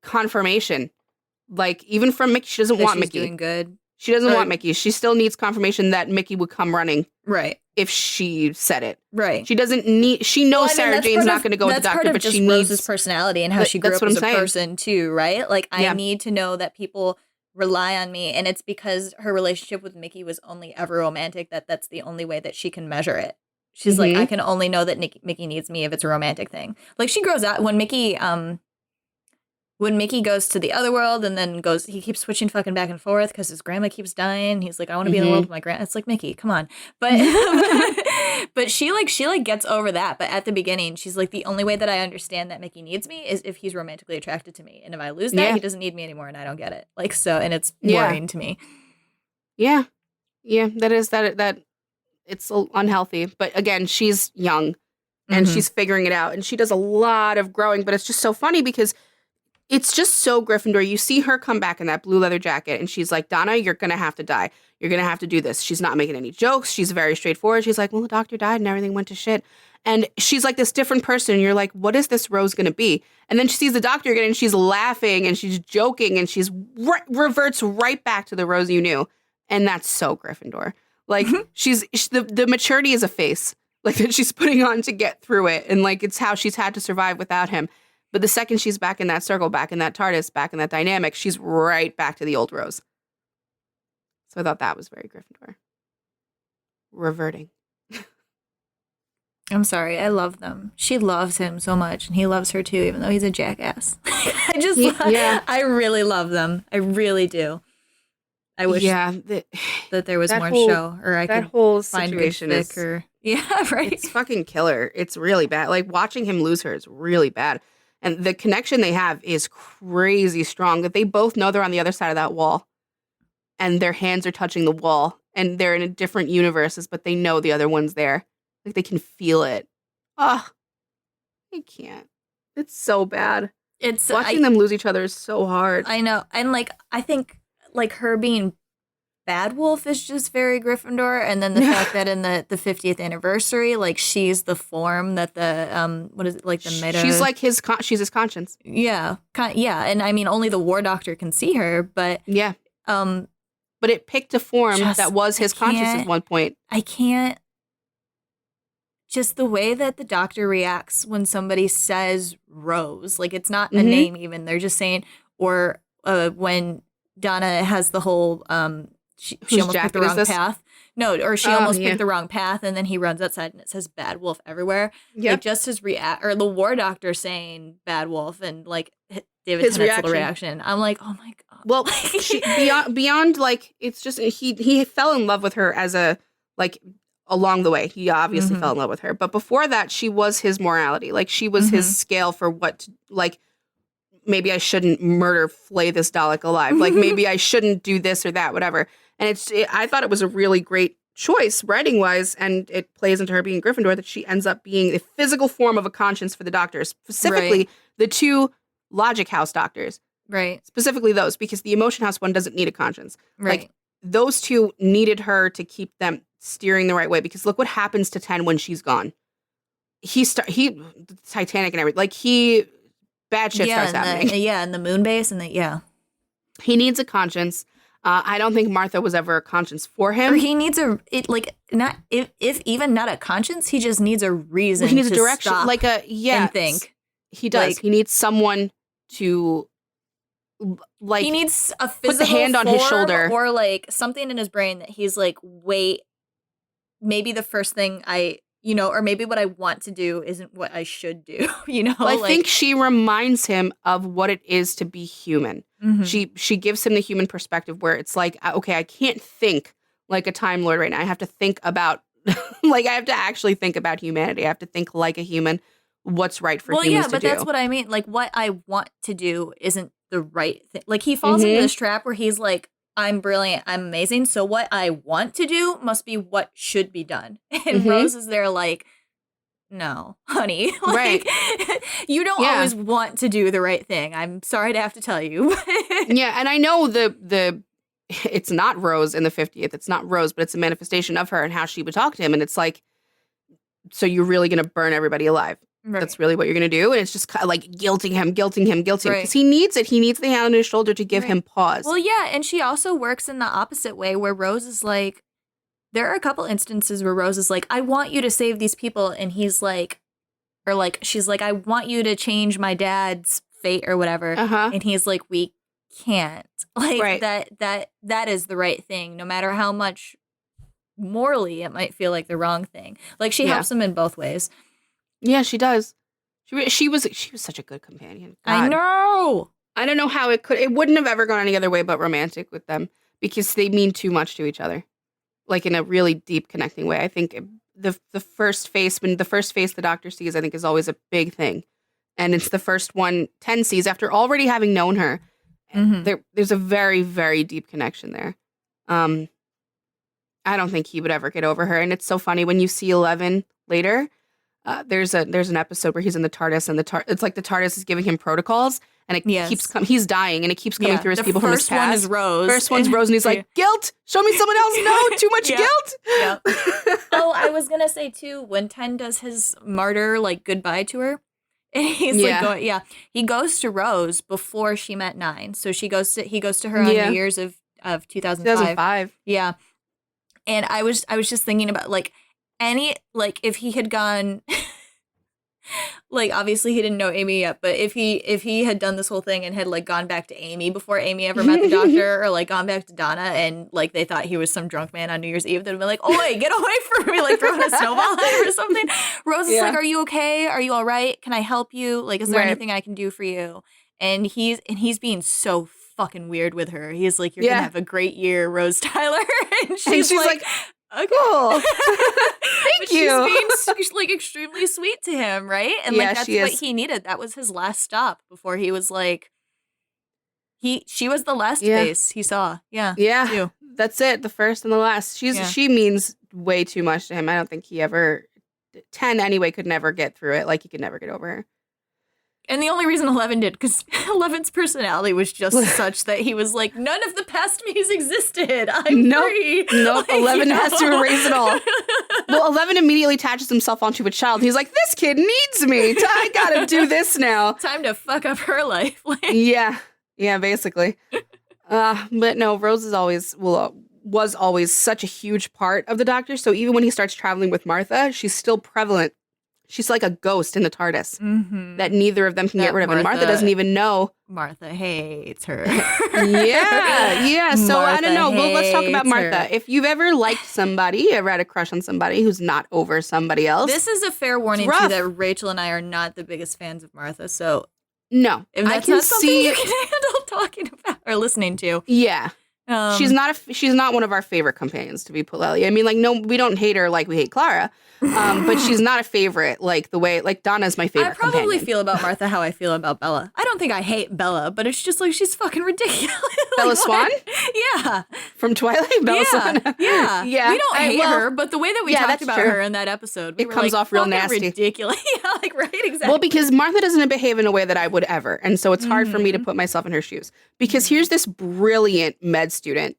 confirmation. Like even from Mickey, she doesn't want Mickey. Doing good. She doesn't want Mickey. She still needs confirmation that Mickey would come running. Right. If she said it. Right. She doesn't need, she knows Sarah Jane's not going to go with the doctor, but she needs Rose's personality and how she grew up as a person too, right? Like I need to know that people rely on me, and it's because her relationship with Mickey was only ever romantic that's the only way that she can measure it. She's like, I can only know that Mickey needs me if it's a romantic thing. Like she grows up when Mickey when Mickey goes to the other world and then he keeps switching fucking back and forth because his grandma keeps dying. He's like, I want to be in the world with my grandma. It's like, Mickey, come on. But but she gets over that. But at the beginning, she's like, the only way that I understand that Mickey needs me is if he's romantically attracted to me. And if I lose that, he doesn't need me anymore and I don't get it. Like, so, and it's worrying to me. Yeah. Yeah, that it's unhealthy. But again, she's young and she's figuring it out. And she does a lot of growing, but it's just so funny because it's just so Gryffindor. You see her come back in that blue leather jacket and she's like, Donna, you're going to have to die. You're going to have to do this. She's not making any jokes. She's very straightforward. She's like, well, the doctor died and everything went to shit. And she's like this different person. And you're like, what is this Rose going to be? And then she sees the doctor again and she's laughing and she's joking and she's reverts right back to the Rose you knew. And that's so Gryffindor. Like the maturity is a face like that she's putting on to get through it. And like, it's how she's had to survive without him. But the second she's back in that circle, back in that TARDIS, back in that dynamic, she's right back to the old Rose. So I thought that was very Gryffindor. Reverting. I'm sorry. I love them. She loves him so much, and he loves her too, even though he's a jackass. I really love them. I really do. I wish that there was more show, or I could whole find situation Vic or right. It's fucking killer. It's really bad. Like watching him lose her is really bad. And the connection they have is crazy strong, that they both know they're on the other side of that wall and their hands are touching the wall and they're in a different universes, but they know the other one's there. Like they can feel it. Oh, I can't. It's so bad. It's watching them lose each other is so hard. I know. And like, I think like her being Bad Wolf is just very Gryffindor, and then the fact that in the 50th anniversary, like she's the form that the what is it, like the meta? She's like she's his conscience. Yeah, and I mean only the War Doctor can see her, but but it picked a form that was his conscience at one point. I can't. Just the way that the Doctor reacts when somebody says Rose, like it's not a name even. They're just saying, or when Donna has the whole she almost picked the wrong path. No, or she almost picked the wrong path, and then he runs outside and it says Bad Wolf everywhere. Yeah, like just his or the War Doctor saying Bad Wolf, and like David Tennant's little reaction. I'm like, oh my god. Well, beyond like it's just he fell in love with her as a like along the way. He obviously fell in love with her, but before that, she was his morality. Like she was his scale for what to, like. Maybe I shouldn't flay this Dalek alive. Like maybe I shouldn't do this or that, whatever. And I thought it was a really great choice writing wise. And it plays into her being Gryffindor that she ends up being the physical form of a conscience for the Doctors, specifically the two Logic House Doctors. Right. Specifically those, because the Emotion House one doesn't need a conscience. Right. Like those two needed her to keep them steering the right way, because look what happens to 10 when she's gone. He Titanic and everything. Like bad shit starts happening. And the moon base and he needs a conscience. I don't think Martha was ever a conscience for him. Or he needs not if even not a conscience, he just needs a reason. He needs to a direction, stop like and think. He does. Like, he needs someone to like. He needs a physical put the hand on his shoulder, or like something in his brain that he's like, wait, maybe the first thing or maybe what I want to do isn't what I should do, Well, I think she reminds him of what it is to be human. Mm-hmm. She gives him the human perspective where it's like, okay, I can't think like a Time Lord right now. I have to think about, like, I have to actually think about humanity. I have to think like a human, what's right for humans to do. Well, yeah, but that's what I mean. Like, what I want to do isn't the right thing. Like, he falls into this trap where he's like, I'm brilliant, I'm amazing, so what I want to do must be what should be done. And Rose is there like, no, honey. Like, you don't always want to do the right thing. I'm sorry to have to tell you. Yeah, and I know the it's not Rose in the 50th. It's not Rose, but it's a manifestation of her and how she would talk to him. And it's like, so you're really going to burn everybody alive. Right. That's really what you're going to do. And it's just kind of like guilting him. Because he needs it. He needs the hand on his shoulder to give him pause. Well, yeah. And she also works in the opposite way where Rose is like, there are a couple instances where Rose is like, I want you to save these people. And he's like, or like, she's like, I want you to change my dad's fate or whatever. And he's like, we can't. Like that is the right thing. No matter how much morally it might feel like the wrong thing. Like she helps him in both ways. Yeah, she does. She was such a good companion. God. I know. I don't know how it wouldn't have ever gone any other way but romantic with them because they mean too much to each other, like in a really deep connecting way. I think the first face the Doctor sees, I think, is always a big thing, and it's the first one Ten sees after already having known her. There's a very, very deep connection there. I don't think he would ever get over her, and it's so funny when you see 11 later. There's an episode where he's in the TARDIS, and it's like the TARDIS is giving him protocols, and it keeps coming. He's dying, and it keeps coming through his people from his past. First one is Rose. First one's Rose, and he's like, guilt. Show me someone else. No, too much guilt. Yeah. Oh, I was gonna say too, when Ten does his martyr like goodbye to her, and he's he goes to Rose before she met Nine, so he goes to her on New Year's of 2005. Yeah, and I was just thinking about like if he had gone. Like, obviously he didn't know Amy yet, but if he had done this whole thing and had like gone back to Amy before Amy ever met the Doctor, or like gone back to Donna and like they thought he was some drunk man on New Year's Eve, they'd be like, "Oh wait, get away from me!" Like throwing a snowball at her or something. Rose is like, "Are you okay? Are you all right? Can I help you? Like, is there anything I can do for you?" And he's being so fucking weird with her. He's like, "You're gonna have a great year, Rose Tyler," and she's like okay. Cool. Thank you. She's being like extremely sweet to him, right? And like that's what he needed. That was his last stop before he was like she was the last face he saw. Yeah. Yeah. Too. That's it. The first and the last. She means way too much to him. I don't think he ever 10 anyway could never get through it. Like he could never get over her. And the only reason 11 did, because 11's personality was just such that he was like, none of the past me's existed. I'm free. Nope. Like, 11 has to erase it all. Well, 11 immediately attaches himself onto a child. He's like, this kid needs me. I gotta do this now. Time to fuck up her life. Yeah, basically. But no, Rose was always such a huge part of the Doctor. So even when he starts traveling with Martha, she's still prevalent. She's like a ghost in the TARDIS that neither of them can get rid of. And Martha doesn't even know. Martha hates her. Yeah. So Martha, I don't know. Well, let's talk about Martha. If you've ever liked somebody, ever had a crush on somebody who's not over somebody else. This is a fair warning too that Rachel and I are not the biggest fans of Martha. So no, if that's not something you can handle talking about or listening to. Yeah. She's not one of our favorite companions, to be politely. I mean, like, no, we don't hate her like we hate Clara, but she's not a favorite like the way, like, Donna's my favorite companion. I probably feel about Martha how I feel about Bella. I don't think I hate Bella, but it's just like she's fucking ridiculous. Bella Swan? Yeah. From Twilight? Bella Swan? Yeah. We don't hate her, but the way that we talked about her in that episode, it comes off real nasty. Ridiculous. Yeah, like, right, exactly. Well, because Martha doesn't behave in a way that I would ever, and so it's hard for me to put myself in her shoes. Because here's this brilliant med student.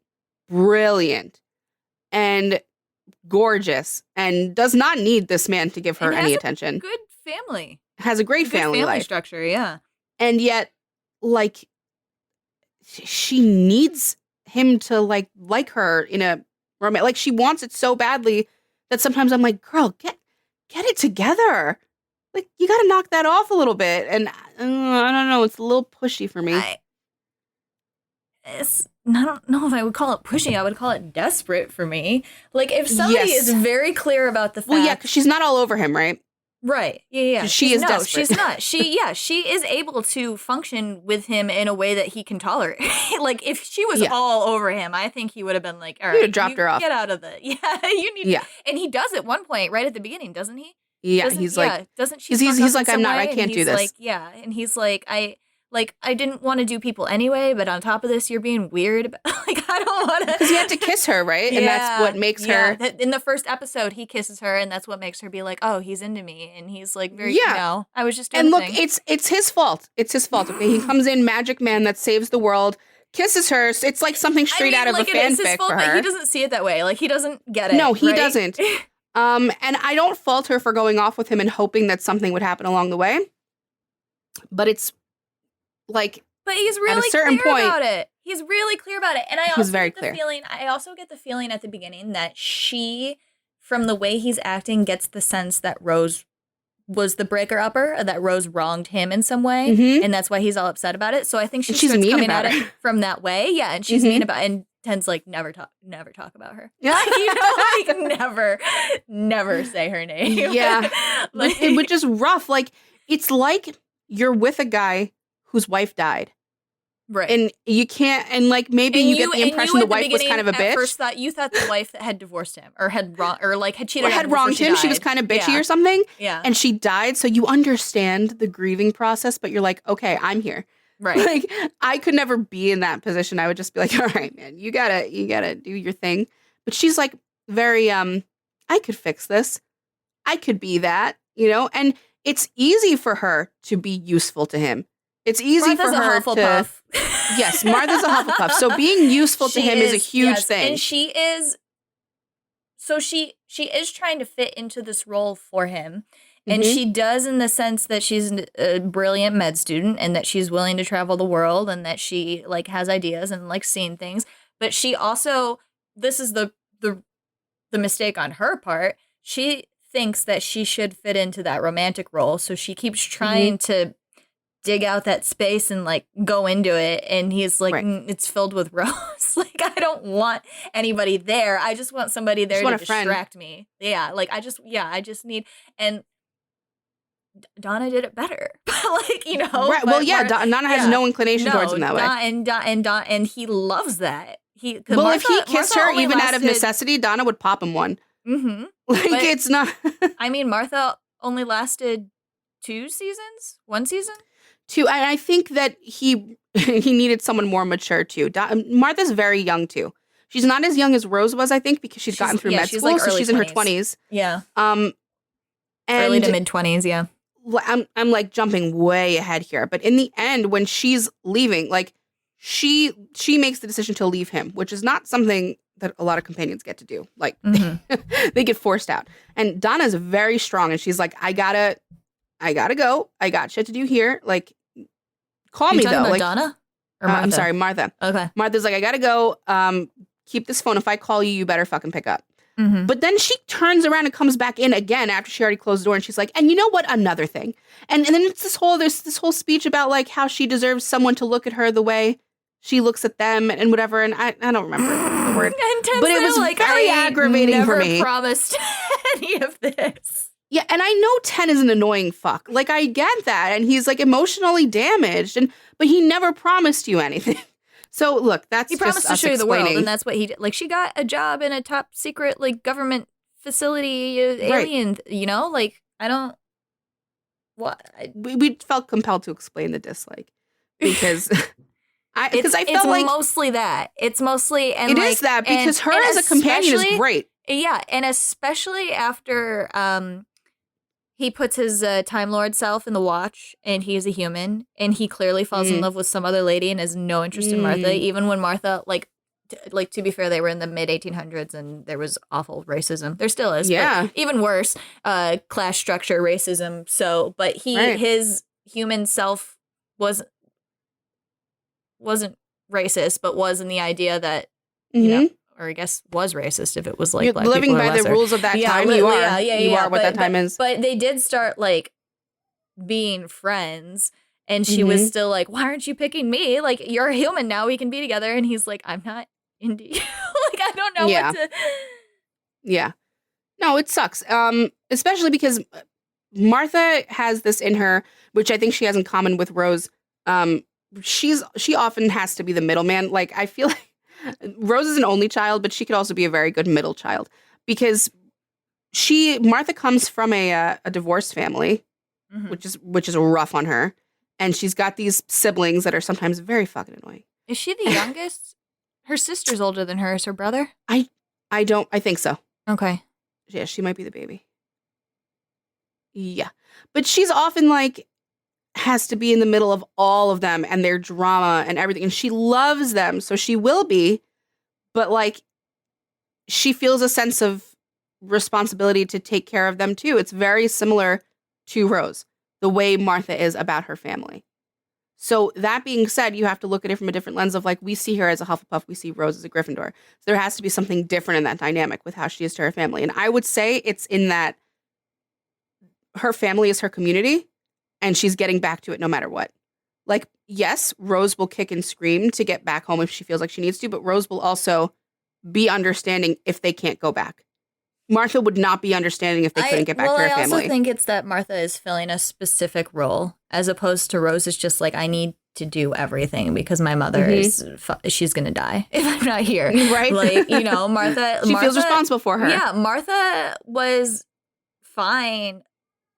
Brilliant and gorgeous and does not need this man to give her any attention. Good family. Has a great family life. Structure, yeah. And yet, like, she needs him to like her in a romance. Like, she wants it so badly that sometimes I'm like, girl, get it together. Like, you got to knock that off a little bit. And I don't know, it's a little pushy for me. I don't know if I would call it pushing. I would call it desperate for me. Like, if somebody is very clear about the fact... Well, yeah, because she's not all over him, right? Right. Yeah. She is desperate. She's not. She is able to function with him in a way that he can tolerate. Like, if she was all over him, I think he would have been like, all right, you would have dropped her off. Get out of the... Yeah, you need to... And he does at one point, right at the beginning, doesn't he? Yeah, he's like... Doesn't she... He's like, I can't do this. Like, yeah, and he's like, I didn't want to do people anyway, but on top of this, you're being weird. Like, I don't want to. Because he had to kiss her, right? And that's what makes her. In the first episode, he kisses her, and that's what makes her be like, oh, he's into me. And he's like, I was just doing And look, it's his fault. It's his fault. Okay, he comes in, magic man that saves the world, kisses her. It's like something straight out of a fanfic for her. But he doesn't see it that way. Like, he doesn't get it. No, he doesn't. And I don't fault her for going off with him and hoping that something would happen along the way. But it's like, but he's really clear about it. He's really clear about it. And I also get the feeling at the beginning that she, from the way he's acting, gets the sense that Rose was the breaker-upper, that Rose wronged him in some way, and that's why he's all upset about it. So I think she's coming at it from that way. Yeah, and she's mean about it. And Ten's like, never talk about her. Yeah. Like, never say her name. Yeah. Like, which is rough. Like, it's like you're with a guy whose wife died, Right. And you can't, and like maybe you get the impression the wife was kind of a bitch. At first thought the wife had divorced him or had had cheated on him. Had wronged him. She was kind of bitchy or something. Yeah. And she died. So you understand the grieving process, but you're like, okay, I'm here. Right. Like I could never be in that position. I would just be like, all right, man, you gotta do your thing. But she's like very, I could fix this. I could be that, and it's easy for her to be useful to him. It's easy Martha's for her a Hufflepuff. Yes, Martha's a Hufflepuff. So being useful to him is a huge thing. And she is trying to fit into this role for him. And she does in the sense that she's a brilliant med student and that she's willing to travel the world and that she like has ideas and like seeing things. But she also, this is the mistake on her part. She thinks that she should fit into that romantic role. So she keeps trying to dig out that space and like go into it. And he's like, it's filled with Rose. Like, I don't want anybody there. I just want somebody there to distract me. Yeah. Like, I just need, and Donna did it better. Like, Right. Well, yeah. Donna has no inclination towards him that way. And he loves that. If he kissed her even out of necessity, Donna would pop him one. Mm-hmm. Like, but, it's not. I mean, Martha only lasted 2 seasons? 1 season? 2. And I think that he needed someone more mature too. Martha's very young too. She's not as young as Rose was, I think, because she's gotten through med school, like so she's 20s. In her 20s. Yeah. And early to mid 20s, yeah. I'm like jumping way ahead here, but in the end, when she's leaving, like she makes the decision to leave him, which is not something that a lot of companions get to do. Like they get forced out. And Donna's very strong, and she's like, I gotta go. I got shit to do here. Like, call me though. About like Donna? Or Martha? I'm sorry, Martha. Okay. Martha's like, I gotta go. Keep this phone. If I call you, you better fucking pick up. But then she turns around and comes back in again after she already closed the door, and she's like, and you know what? Another thing. And then it's there's this whole speech about like how she deserves someone to look at her the way she looks at them and whatever. And I don't remember the word, but it was like, very aggravating for me. Never promised any of this. Yeah, and I know 10 is an annoying fuck. Like, I get that, and he's like emotionally damaged, but he never promised you anything. So look, he promised to show you the world, and that's what he did. Like, she got a job in a top secret like government facility, alien. Like, I don't. What we felt compelled to explain the dislike because I felt it's like mostly that. It's mostly and it is that because her as a companion is great. Yeah, and especially after he puts his Time Lord self in the watch, and he's a human, and he clearly falls in love with some other lady and has no interest in Martha, even when Martha, like to be fair, they were in the mid 1800s, and there was awful racism. There still is, but even worse, class structure racism. So, but his human self wasn't racist, but was in the the that you know. Or I guess was racist if it was like you're living by the rules of that time. You are what that time is. But they did start like being friends, and she was still like, "Why aren't you picking me? Like, you're a human now. We can be together." And he's like, "I'm not into you." Like, I don't know what to. Yeah. No, it sucks. Especially because Martha has this in her, which I think she has in common with Rose. She often has to be the middleman. Like, I feel like Rose is an only child, but she could also be a very good middle child because Martha comes from a divorced family, which is rough on her, and she's got these siblings that are sometimes very fucking annoying. Is she the youngest? Her sister's older than her. Is her brother? I think so. Okay. Yeah, she might be the baby. Yeah, but she's often like has to be in the middle of all of them and their drama and everything. And she loves them, so she will be. But, like, she feels a sense of responsibility to take care of them, too. It's very similar to Rose, the way Martha is about her family. So that being said, you have to look at it from a different lens of, like, we see her as a Hufflepuff, we see Rose as a Gryffindor. So there has to be something different in that dynamic with how she is to her family. And I would say it's in that her family is her community, and she's getting back to it no matter what. Like, yes, Rose will kick and scream to get back home if she feels like she needs to, but Rose will also be understanding if they can't go back. Martha would not be understanding if they couldn't get back to her family. I also think it's that Martha is filling a specific role, as opposed to Rose is just like, I need to do everything because my mother is she's gonna die if I'm not here. Right. Like, you know, Martha feels responsible for her. Yeah, Martha was fine,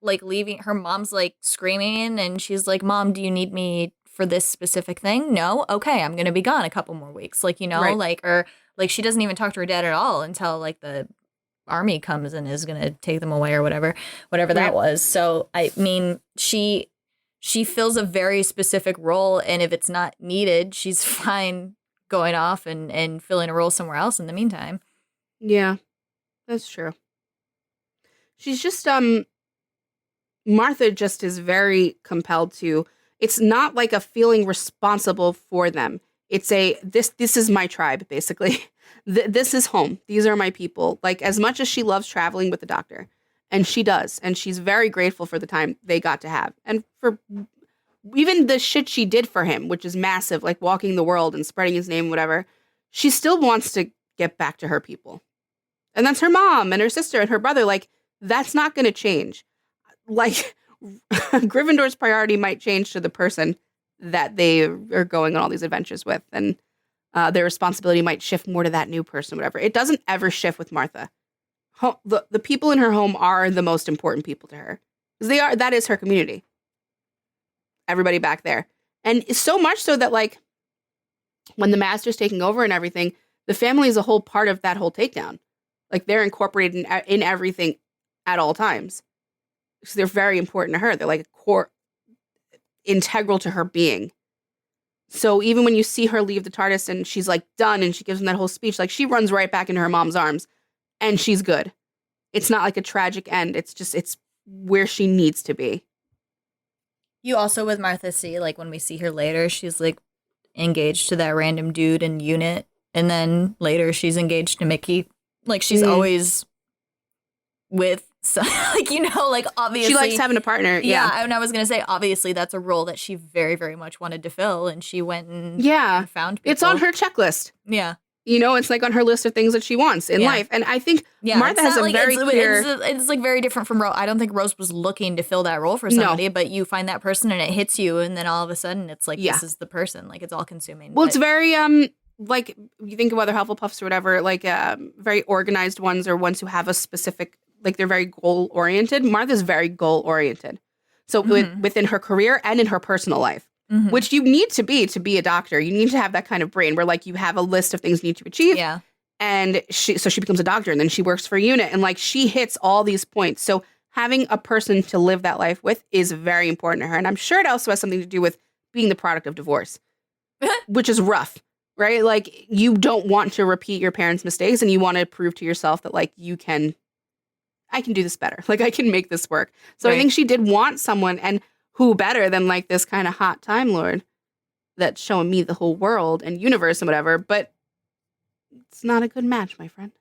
like leaving. Her mom's like screaming and she's like, Mom, do you need me for this specific thing? No? Okay, I'm gonna be gone a couple more weeks. Like, you know, like, or like she doesn't even talk to her dad at all until like the army comes and is gonna take them away or whatever that was. So I mean, she fills a very specific role, and if it's not needed, she's fine going off and filling a role somewhere else in the meantime. Yeah, that's true. She's just Martha just is very compelled to. It's not like a feeling responsible for them. It's a this is my tribe, basically. This is home. These are my people. Like, as much as she loves traveling with the Doctor, and she does, and she's very grateful for the time they got to have, and for even the shit she did for him, which is massive, like walking the world and spreading his name, whatever. She still wants to get back to her people, and that's her mom and her sister and her brother. Like, that's not going to change. Like, Gryffindor's priority might change to the person that they are going on all these adventures with, and their responsibility might shift more to that new person, whatever. It doesn't ever shift with Martha. The people in her home are the most important people to her, because that is her community. Everybody back there, and so much so that, like, when the Master's taking over and everything, the family is a whole part of that whole takedown. Like, they're incorporated in everything at all times. So they're very important to her. They're like a core, integral to her being. So even when you see her leave the TARDIS and she's like done and she gives him that whole speech, like, she runs right back into her mom's arms and she's good. It's not like a tragic end. It's where she needs to be. You also, with Martha C, like, when we see her later, she's like engaged to that random dude in unit, and then later she's engaged to Mickey. Like, she's always with, like, you know, like, obviously she likes having a partner. Yeah. And I was gonna say, obviously that's a role that she very, very much wanted to fill, and she went and found people. It's on her checklist. Yeah. You know, it's like on her list of things that she wants in life. And I think Martha has a very clear... It's like very different from Rose. I don't think Rose was looking to fill that role for somebody, but you find that person and it hits you, and then all of a sudden it's like, this is the person. Like, it's all consuming. Well, it's very, like, you think of other Hufflepuffs or whatever, like, very organized ones, or ones who have a specific, like, they're very goal-oriented. Martha's very goal-oriented. So within her career and in her personal life. Which you need to be a doctor. You need to have that kind of brain where, like, you have a list of things you need to achieve. Yeah. And she becomes a doctor, and then she works for a unit, and, like, she hits all these points. So having a person to live that life with is very important to her. And I'm sure it also has something to do with being the product of divorce, which is rough, right? Like, you don't want to repeat your parents' mistakes, and you want to prove to yourself that, like, I can do this better. Like, I can make this work. So I think she did want someone, and who better than, like, this kind of hot Time Lord that's showing me the whole world and universe and whatever, but it's not a good match, my friend.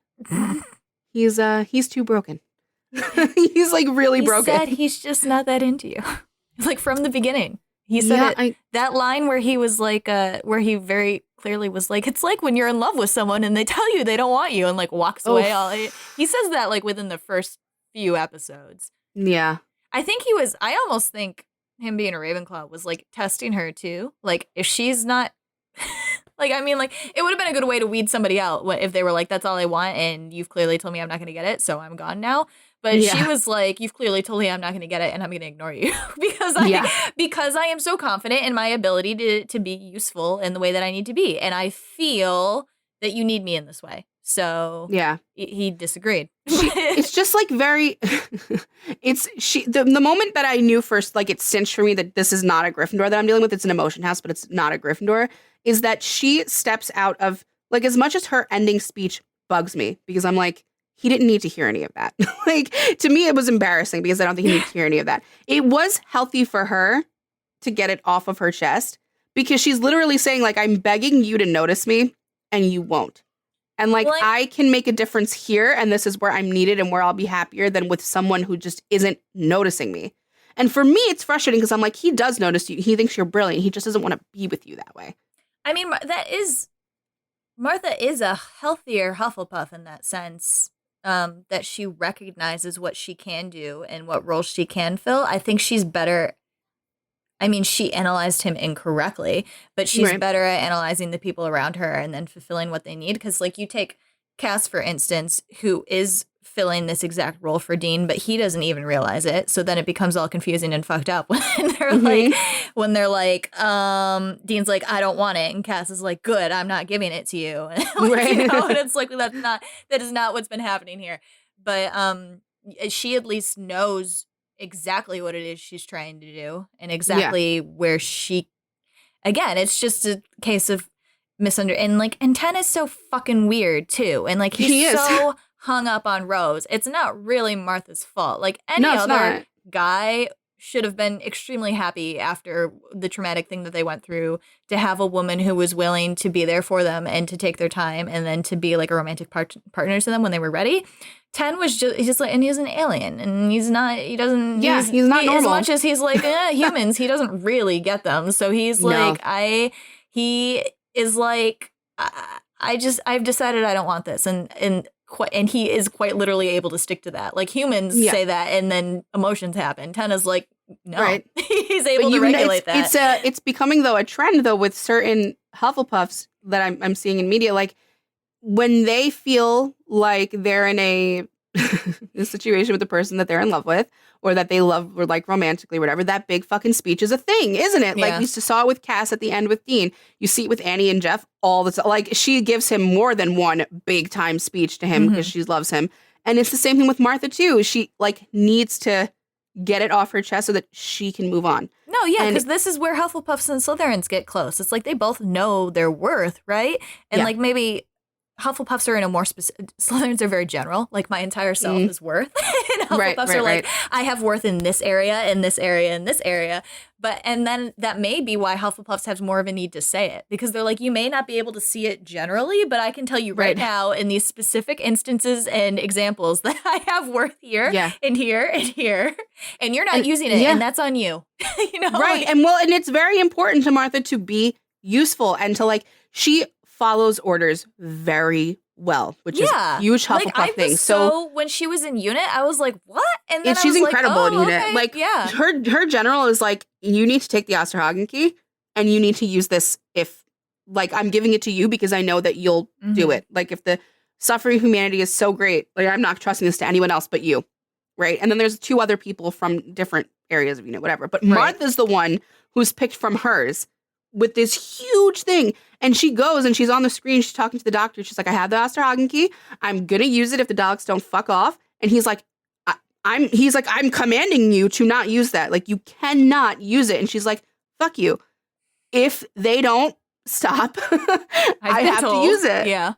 He's too broken. He's, like, really broken. He said he's just not that into you. Like, from the beginning. He said that line where he was like, where he very clearly was like, it's like when you're in love with someone and they tell you they don't want you and, like, walks away. He says that, like, within the first few episodes. Yeah. I almost think him being a Ravenclaw was, like, testing her too. Like, if she's not, like, I mean, like, it would have been a good way to weed somebody out if they were like, that's all I want, and you've clearly told me I'm not going to get it, so I'm gone now. But she was like, you've clearly told me I'm not going to get it, and I'm going to ignore you because I am so confident in my ability to be useful in the way that I need to be, and I feel that you need me in this way. So he disagreed. It's just, like, very the moment that I knew first, like, it cinched for me that this is not a Gryffindor that I'm dealing with. It's an emotion house, but it's not a Gryffindor, is that she steps out of, like, as much as her ending speech bugs me, because I'm like, he didn't need to hear any of that. Like, to me, it was embarrassing because I don't think he needed to hear any of that. It was healthy for her to get it off of her chest, because she's literally saying, like, I'm begging you to notice me and you won't. And, like, I can make a difference here, and this is where I'm needed and where I'll be happier than with someone who just isn't noticing me. And for me, it's frustrating because I'm like, he does notice you. He thinks you're brilliant. He just doesn't want to be with you that way. I mean, Martha is a healthier Hufflepuff in that sense, that she recognizes what she can do and what roles she can fill. I think she's better I mean, she analyzed him incorrectly, but she's Right. better at analyzing the people around her and then fulfilling what they need. Because, like, you take Cass, for instance, who is filling this exact role for Dean, but he doesn't even realize it. So then it becomes all confusing and fucked up when they're like, Dean's like, I don't want it, and Cass is like, good, I'm not giving it to you. Right. You know, and it's like that is not what's been happening here. But she at least knows exactly what it is she's trying to do and exactly where again, it's just a case of and 10 is so fucking weird too, and like he's so hung up on Rose. It's not really Martha's fault. Like any other guy should have been extremely happy after the traumatic thing that they went through to have a woman who was willing to be there for them and to take their time and then to be like a romantic partner to them when they were ready. 10 was just like, and he's an alien, and he's not normal. As much as he's like, humans, he doesn't really get them. So he's like, he is like, I've decided I don't want this. And he is quite literally able to stick to that. Like humans say that, and then emotions happen. 10 is like, no, right. He's able to regulate that. It's becoming though a trend though with certain Hufflepuffs that I'm seeing in media, like when they feel like they're in a situation with the person that they're in love with or that they love or like romantically or whatever, that big fucking speech is a thing, isn't it? Like we saw it with Cass at the end with Dean. You see it with Annie and Jeff all the time. Like she gives him more than one big time speech to him because she loves him. And it's the same thing with Martha too. She like needs to get it off her chest so that she can move on. No, yeah, because this is where Hufflepuffs and Slytherins get close. It's like they both know their worth, right? And like maybe Hufflepuffs are in a more specific. Slytherins are very general. Like my entire self is worth. And Hufflepuffs are like, I have worth in this area, in this area, in this area. And then that may be why Hufflepuffs have more of a need to say it, because they're like, you may not be able to see it generally, but I can tell you right now in these specific instances and examples that I have worth here and here and here, and you're not using it, and that's on you. You know, right? And it's very important to Martha to be useful and to like she follows orders very well, which is a huge Hufflepuff thing. So when she was in unit, I was like, what? And then she's incredible in unit. Okay, like her general is like, you need to take the Osterhagen key and you need to use this if like I'm giving it to you because I know that you'll do it. Like if the suffering humanity is so great, like I'm not trusting this to anyone else but you. Right. And then there's 2 other people from different areas of unit, whatever. But Martha's the one who's picked from hers with this huge thing. And she goes and she's on the screen. She's talking to the doctor. She's like, I have the Osterhagen key. I'm going to use it if the Daleks don't fuck off. And he's like, I'm commanding you to not use that. Like, you cannot use it. And she's like, fuck you. If they don't stop, I have to use it. Yeah.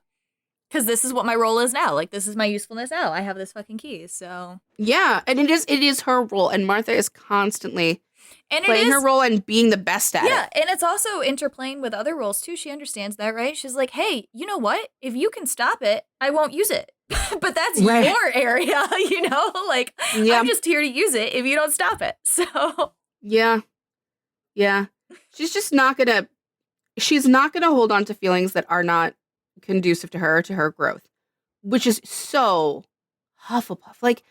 Because this is what my role is now. Like, this is my usefulness now. I have this fucking key. So. Yeah. And it is her role. And Martha is constantly playing her role and being the best at it. Yeah, and it's also interplaying with other roles, too. She understands that, right? She's like, hey, you know what? If you can stop it, I won't use it. But that's your area, you know? Like, I'm just here to use it if you don't stop it. So. Yeah. Yeah. She's not going to hold on to feelings that are not conducive to her growth, which is so Hufflepuff. Like,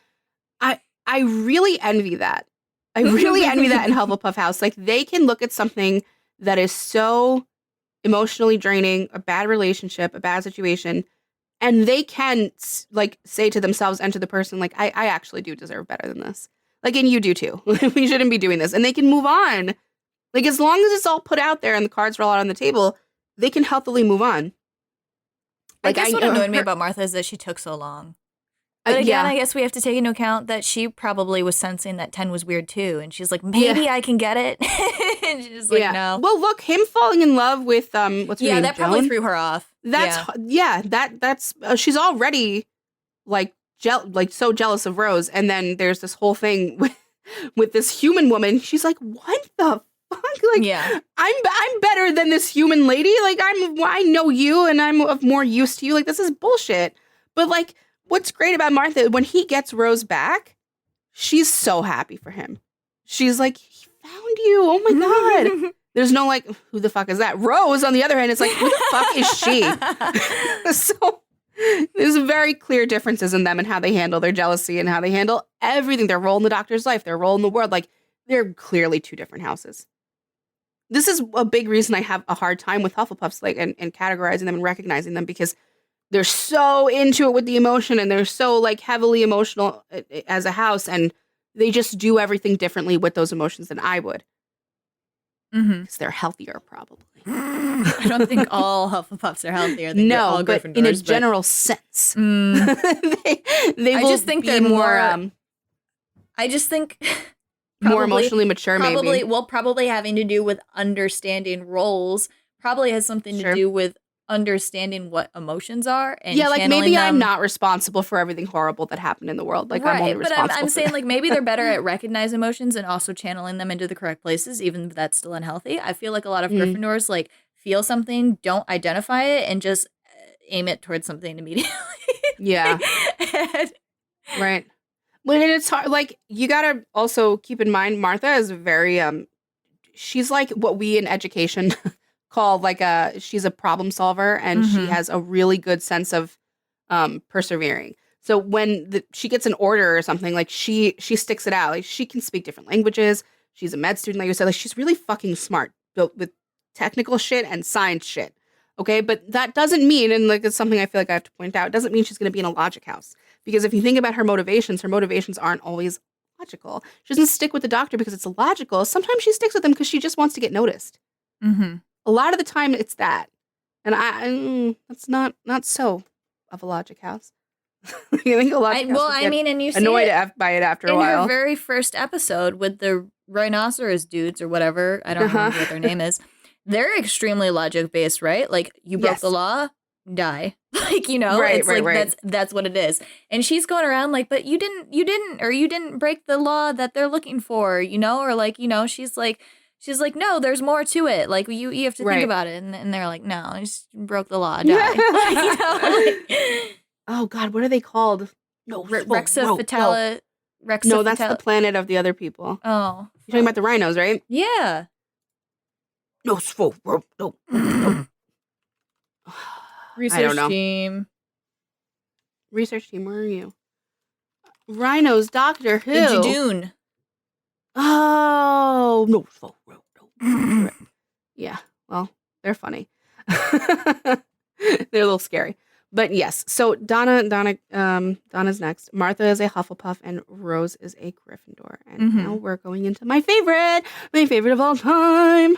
I really envy that. I really envy that in Hufflepuff House. Like, they can look at something that is so emotionally draining, a bad relationship, a bad situation, and they can, like, say to themselves and to the person, like, I actually do deserve better than this. Like, and you do too. We shouldn't be doing this. And they can move on. Like, as long as it's all put out there and the cards are all out on the table, they can healthily move on. Like, I guess what annoyed me about Martha is that she took so long. But again, I guess we have to take into account that she probably was sensing that 10 was weird too. And she's like, maybe I can get it. And she's like, no. Well, look, him falling in love with, what's her name? Yeah, that probably threw her off. That's she's already like, so jealous of Rose. And then there's this whole thing with this human woman. She's like, what the fuck? Like, I'm better than this human lady. Like, I know you and I'm of more use to you. Like, this is bullshit. But like, what's great about Martha, when he gets Rose back, she's so happy for him. She's like, he found you. Oh my God. There's no like, who the fuck is that? Rose, on the other hand, it's like, who the fuck is she? So there's very clear differences in them and how they handle their jealousy and how they handle everything. Their role in the Doctor's life, their role in the world. Like, they're clearly 2 different houses. this is a big reason I have a hard time with Hufflepuffs, like, and categorizing them and recognizing them, because they're so into it with the emotion, and they're so like heavily emotional as a house, and they just do everything differently with those emotions than I would. Because they're healthier, probably. I don't think all Hufflepuffs are healthier. I think No, all but in a general sense, they I will just think be they're more. I just think More emotionally mature, maybe. Probably having to do with understanding roles. Probably has something to do with understanding what emotions are and like maybe them. I'm not responsible for everything horrible that happened in the world. Like I'm only responsible. But I'm saying like maybe they're better at recognizing emotions and also channeling them into the correct places, even if that's still unhealthy. I feel like a lot of Gryffindors like feel something, don't identify it, and just aim it towards something immediately. Yeah. Right. But it's hard. Like, you gotta also keep in mind, Martha is very she's like what we in education call like she's a problem solver, and she has a really good sense of persevering. So when she gets an order or something, like she sticks it out. Like, she can speak different languages. She's a med student, like you said. Like, she's really fucking smart, built with technical shit and science shit. Okay, but that doesn't mean, and like it's something I feel like I have to point out, it doesn't mean she's going to be in a logic house. Because if you think about her motivations aren't always logical. She doesn't stick with the doctor because it's illogical. Sometimes she sticks with him because she just wants to get noticed. A lot of the time, it's that, and that's not so of a logic house. You think a logic house and you see annoyed by it after a while. In her very first episode with the rhinoceros dudes or whatever, I don't remember what their name is. They're extremely logic based, right? Like, you broke the law, die. Like, you know, right, it's right, like right. that's what it is. And she's going around like, but you didn't break the law that they're looking for, you know, or like, you know, she's like, no, there's more to it. Like, you have to think about it. And they're like, no, you just broke the law, die. You know, like, oh God, what are they called? No, Rexa Fatala. No, that's the planet of the other people. Oh, you're talking about the rhinos, right? Yeah. No, no. Research team. Research team, where are you? Rhinos, Doctor Who. Dune. Oh, no. Yeah, well, they're funny. They're a little scary. But yes, so Donna's next. Martha is a Hufflepuff and Rose is a Gryffindor. And now we're going into my favorite of all time.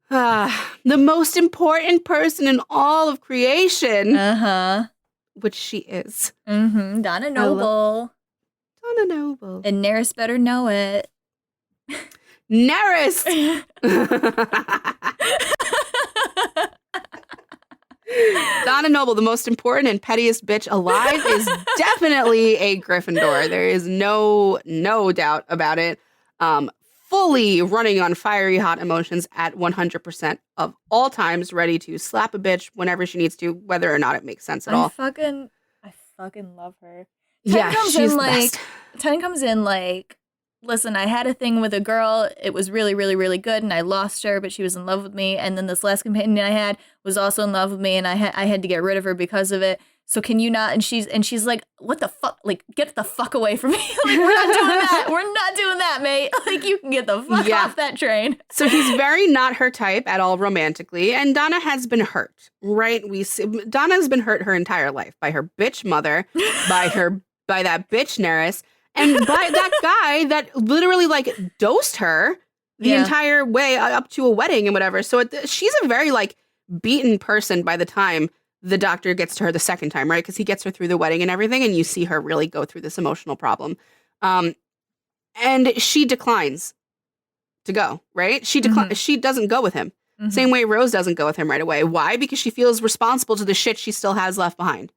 The most important person in all of creation. Which she is. Donna Noble. Donna Noble. And Neris better know it. Neris! Donna Noble, the most important and pettiest bitch alive, is definitely a Gryffindor. There is no doubt about it. Fully running on fiery hot emotions at 100% of all times, ready to slap a bitch whenever she needs to, whether or not it makes sense at all. I fucking love her. She's the best. 10 comes in like, listen, I had a thing with a girl. It was really, really, really good, and I lost her, but she was in love with me. And then this last companion I had was also in love with me, and I had to get rid of her because of it. So can you not? And she's like, what the fuck? Like, get the fuck away from me. Like, we're not doing that. We're not doing that, mate. Like, you can get the fuck off that train. So he's very not her type at all romantically. And Donna has been hurt, right? Donna's been hurt her entire life by her bitch mother, by that bitch Neris, and by that guy that literally like dosed her the entire way up to a wedding and whatever. So she's a very like beaten person by the time the doctor gets to her the second time, right? Because he gets her through the wedding and everything, and you see her really go through this emotional problem. And she declines to go, right? She doesn't go with him. Same way Rose doesn't go with him right away. Why? Because she feels responsible to the shit she still has left behind.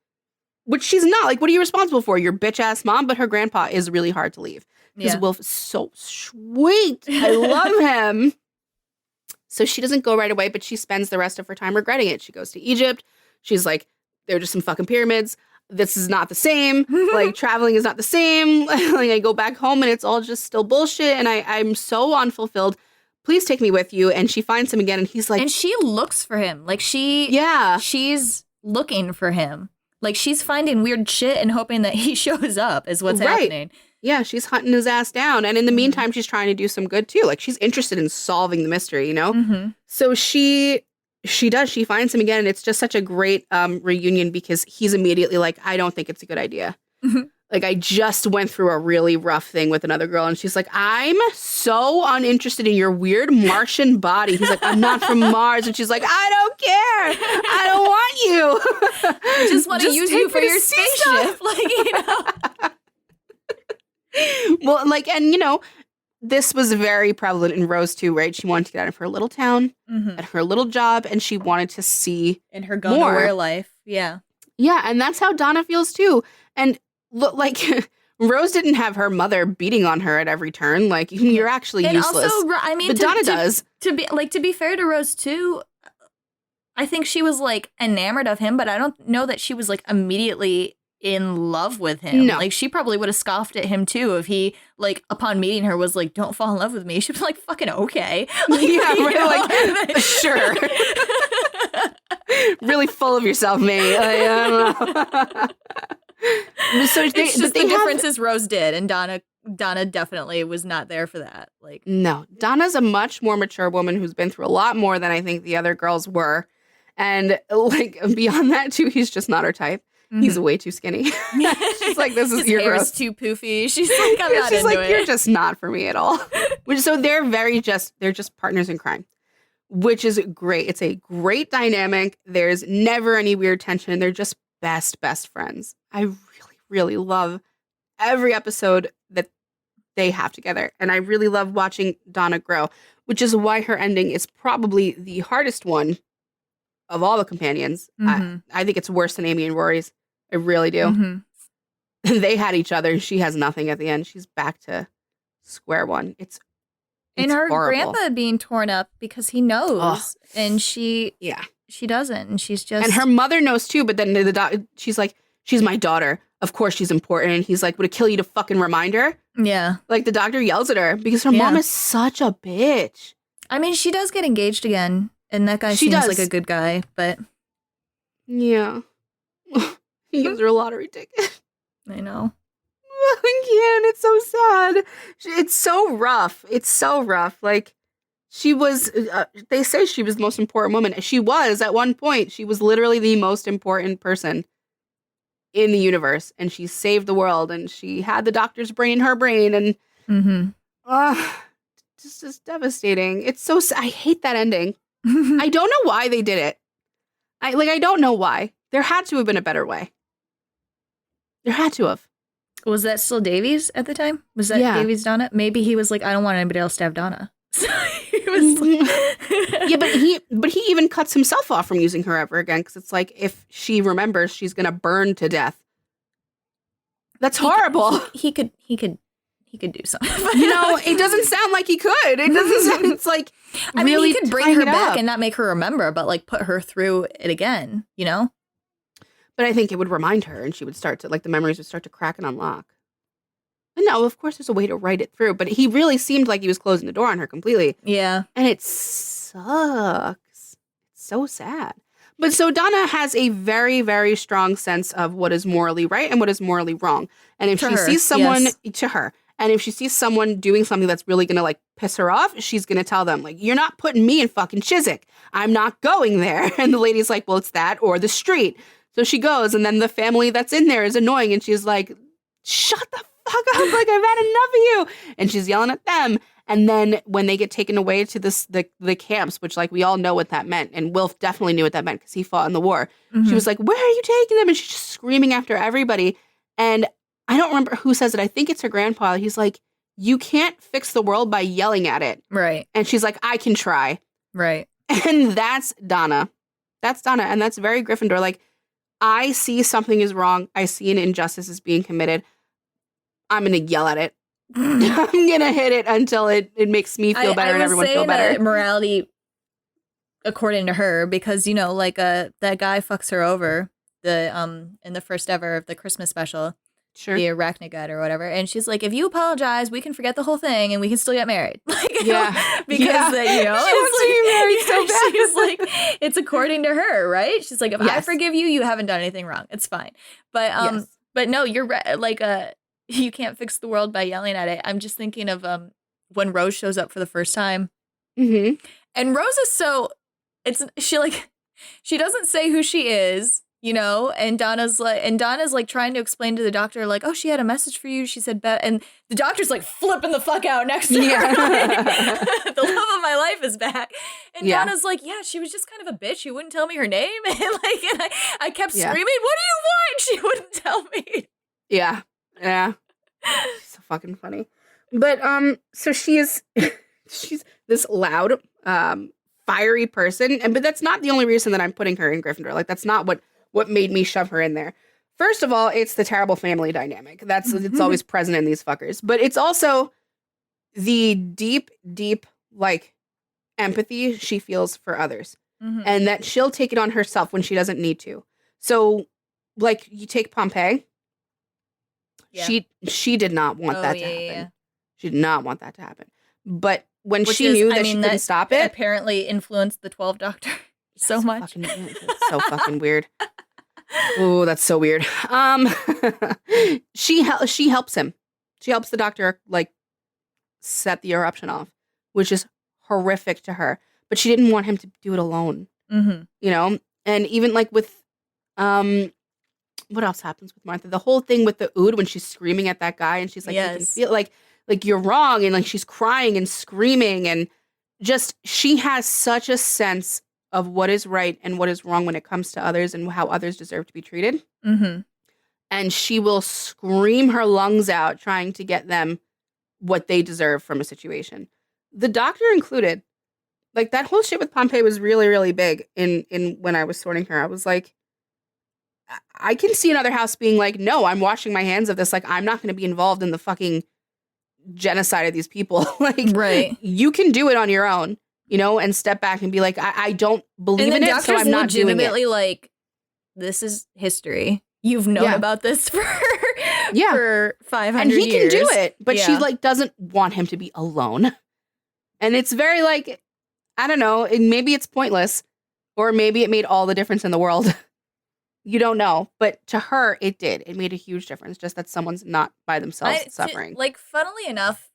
Which she's not. Like, what are you responsible for? Your bitch-ass mom? But her grandpa is really hard to leave. Because Wilf is so sweet. I love him. So she doesn't go right away, but she spends the rest of her time regretting it. She goes to Egypt. She's like, they're just some fucking pyramids. This is not the same. Like, traveling is not the same. Like, I go back home and it's all just still bullshit. And I'm so unfulfilled. Please take me with you. And she finds him again. And he's like... And she looks for him. Like, she's looking for him. Like, she's finding weird shit and hoping that he shows up is what's happening. Yeah, she's hunting his ass down. And in the meantime, she's trying to do some good, too. Like, she's interested in solving the mystery, you know? Mm-hmm. So she does. She finds him again. And it's just such a great reunion because he's immediately like, I don't think it's a good idea. Mm-hmm. Like, I just went through a really rough thing with another girl. And she's like, I'm so uninterested in your weird Martian body. He's like, I'm not from Mars. And she's like, I don't care. I don't want you. I just want to use you for your spaceship. Like, you know. Well, like, and, you know, this was very prevalent in Rose, too, right? She wanted to get out of her little town and her little job. And she wanted to see in her go-nowhere life. Yeah. Yeah. And that's how Donna feels, too. And look, like, Rose didn't have her mother beating on her at every turn. Like, you're actually useless. Also, I mean, but Donna does. To be fair to Rose too, I think she was like enamored of him, but I don't know that she was like immediately in love with him. No. Like, she probably would have scoffed at him too if he, like, upon meeting her was like, "Don't fall in love with me." She'd be like, "Fucking okay." Like, yeah, right, like, sure. Really full of yourself, mate. Like, I don't know. So it's just the difference is Rose did, and Donna definitely was not there for that. Like, no, Donna's a much more mature woman who's been through a lot more than I think the other girls were, and like beyond that too, he's just not her type. He's way too skinny. She's like, this is his your hair gross. is too poofy. She's like, I'm not She's into like, it. you're just not for me at all. So they're just partners in crime, which is great. It's a great dynamic. There's never any weird tension. They're just best friends. I really, really love every episode that they have together. And I really love watching Donna grow, which is why her ending is probably the hardest one of all the companions. I think it's worse than Amy and Rory's. I really do. They had each other and she has nothing at the end. She's back to square one. It's and her horrible. grandpa being torn up because he knows and she doesn't, and she's just, and her mother knows too, but then she's like, she's my daughter, of course she's important, and he's like, would it kill you to fucking remind her? Yeah, like the doctor yells at her because her mom is such a bitch. I mean, she does get engaged again, and that guy seems like a good guy, but yeah. He gives her a lottery ticket. I know. I can't. It's so sad. It's so rough. It's so rough. Like, she was, they say she was the most important woman. She was at one point. She was literally the most important person in the universe. And she saved the world. And she had the doctor's brain in her brain. And just devastating. It's so sad. I hate that ending. I don't know why they did it. I don't know why. There had to have been a better way. There had to have. Was that still Davies at the time? Was that Davies Donna? Maybe he was like, I don't want anybody else to have Donna. So he was like yeah, but he even cuts himself off from using her ever again, because it's like, if she remembers, she's gonna burn to death. That's horrible. He could do something. You know, it doesn't sound like he could. It doesn't sound, it's like, I really mean, he could bring her back up and not make her remember, but like put her through it again, you know? But I think it would remind her, and she would start to, like, the memories would start to crack and unlock. And no, of course there's a way to write it through, but he really seemed like he was closing the door on her completely. Yeah. And it sucks. It's so sad. But so Donna has a very, very strong sense of what is morally right and what is morally wrong. And if she sees someone, to her, and if she sees someone doing something that's really going to, like, piss her off, she's going to tell them, like, you're not putting me in fucking Chiswick. I'm not going there. And the lady's like, well, it's that or the street. So she goes, and then the family that's in there is annoying, and she's like, shut the fuck up, like, I've had enough of you. And she's yelling at them. And then when they get taken away to the camps, which, like, we all know what that meant, and Wilf definitely knew what that meant because he fought in the war. She was like, where are you taking them? And she's just screaming after everybody. And I don't remember who says it. I think it's her grandpa. He's like, you can't fix the world by yelling at it. Right. And she's like, I can try. Right. And that's Donna. That's Donna. And that's very Gryffindor. Like, I see something is wrong. I see an injustice is being committed. I'm going to yell at it. I'm going to hit it until it makes me feel better and everyone feel better. That morality, according to her, because, you know, like that guy fucks her over in the first ever of the Christmas special. Sure. the arachnogut or whatever. And she's like, if you apologize, we can forget the whole thing and we can still get married. Like, Yeah. because, She wants to be married so bad. She's like, it's according to her, right? She's like, if I Yes. forgive you, you haven't done anything wrong. It's fine. But, Yes. but no, you're right. Like, you can't fix the world by yelling at it. I'm just thinking of, when Rose shows up for the first time. Mm-hmm. And Rose is she doesn't say who she is, you know, and Donna's like trying to explain to the doctor, like, oh, she had a message for you. She said, and the doctor's like flipping the fuck out next to her. The love of my life is back. And Donna's like, yeah, she was just kind of a bitch. She wouldn't tell me her name. And I kept screaming, what do you want? She wouldn't tell me. Yeah. Yeah. She's so fucking funny. But, so she's this loud, fiery person, but that's not the only reason that I'm putting her in Gryffindor. Like, that's not what made me shove her in there. First of all, it's the terrible family dynamic. It's always present in these fuckers. But it's also the deep, deep, like, empathy she feels for others. Mm-hmm. And that she'll take it on herself when she doesn't need to. So, like, you take Pompeii. Yeah. She did not want that to happen. Yeah. She did not want that to happen. But when she knew that she couldn't stop it, apparently influenced the 12th Doctor so much. That's so fucking weird. Oh, that's so weird. She helps him. She helps the Doctor, like, set the eruption off, which is horrific to her. But she didn't want him to do it alone. Mm-hmm. You know, and even like with what else happens with Martha? The whole thing with the ood when she's screaming at that guy and she's like, you can feel like you're wrong, and like she's crying and screaming, and just she has such a sense of what is right and what is wrong when it comes to others and how others deserve to be treated. Mm-hmm. And she will scream her lungs out trying to get them what they deserve from a situation. The Doctor included. Like, that whole shit with Pompeii was really, really big in when I was sorting her. I was like, I can see another house being like, no, I'm washing my hands of this. Like, I'm not going to be involved in the fucking genocide of these people. Like, right. You can do it on your own, you know, and step back and be like, I don't believe in it, so I'm not doing it. Like, this is history. You've known about this for 500 and he years. can do it, but she like doesn't want him to be alone. And it's very like, I don't know, maybe it's pointless, or maybe it made all the difference in the world. You don't know, but to her, it did. It made a huge difference, just that someone's not by themselves suffering. Like, funnily enough,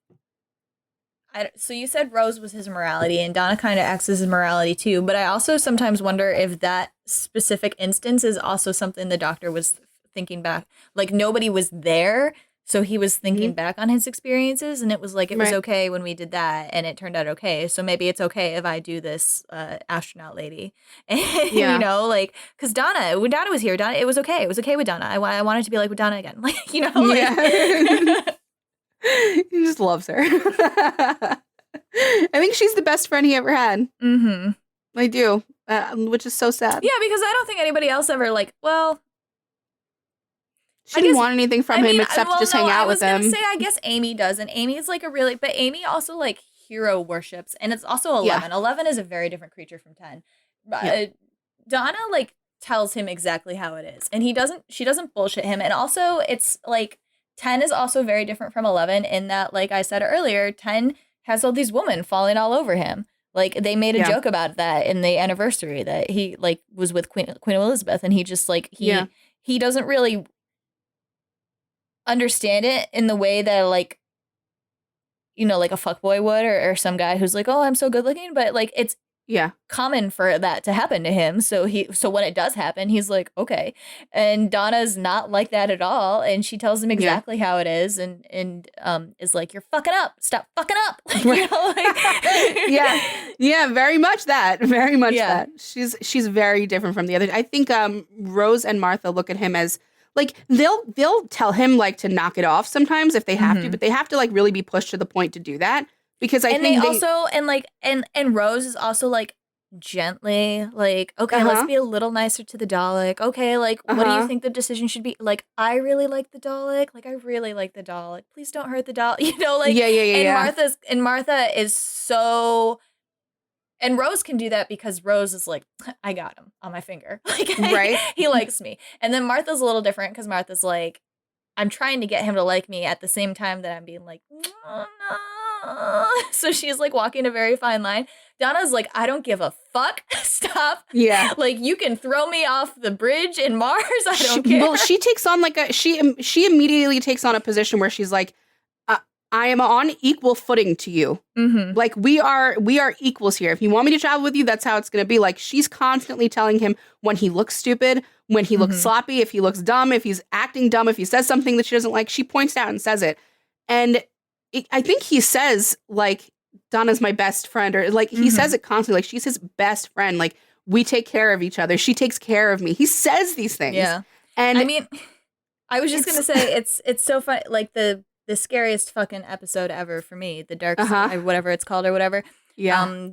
so you said Rose was his morality, and Donna kind of acts as his morality too, but I also sometimes wonder if that specific instance is also something the Doctor was thinking back. Like, nobody was there, so he was thinking back on his experiences, and it was like, it was okay when we did that, and it turned out okay, so maybe it's okay if I do this astronaut lady. And, you know, like, because when Donna was here, it was okay. It was okay with Donna. I wanted to be like with Donna again. Like, you know? Like, he just loves her. I think she's the best friend he ever had. Mm-hmm. I do, which is so sad. Yeah, because I don't think anybody else ever, like, well... She didn't want anything from him except to just hang out with him. I was going to say, I guess Amy does, and Amy is like but Amy also like hero worships, and it's also 11. Yeah. 11 is a very different creature from 10. Donna like tells him exactly how it is, and she doesn't bullshit him, and also it's like 10 is also very different from 11 in that, like I said earlier, 10 has all these women falling all over him. Like, they made a joke about that in the anniversary, that he like was with Queen Elizabeth, and he just like he doesn't really understand it in the way that, like, you know, like a fuckboy would, or some guy who's like, oh, I'm so good looking, but like it's common for that to happen to him. So when it does happen, he's like, okay. And Donna's not like that at all, and she tells him exactly how it is, and is like, you're fucking up, stop fucking up. Like, you know, like very much that, that. She's very different from the others. I think Rose and Martha look at him as, like, they'll tell him like to knock it off sometimes if they have to, but they have to like really be pushed to the point to do that, because I think they also and Rose is also like gently like, okay, let's be a little nicer to the Dalek. Okay, like what do you think the decision should be? Like, I really like the Dalek. Like, I really like the Dalek. Please don't hurt the Dalek. You know, like and Martha is so. And Rose can do that because Rose is like, I got him on my finger. Like, he likes me. And then Martha's a little different because Martha's like, I'm trying to get him to like me at the same time that I'm being like, oh, no. So she's like walking a very fine line. Donna's like, I don't give a fuck. Stop. Yeah. Like, you can throw me off the bridge in Mars. I don't care. Well, she takes on like she immediately takes on a position where she's like, I am on equal footing to you. Mm-hmm. Like we are equals here. If you want me to travel with you, that's how it's going to be. Like she's constantly telling him when he looks stupid, when he looks sloppy, if he looks dumb, if he's acting dumb, if he says something that she doesn't like, she points out and says it. And I think he says like, Donna's my best friend, or like he says it constantly. Like she's his best friend. Like we take care of each other. She takes care of me. He says these things. Yeah. And I mean, I was just going to say it's so funny. Like the scariest fucking episode ever for me, the dark whatever it's called or whatever. Yeah.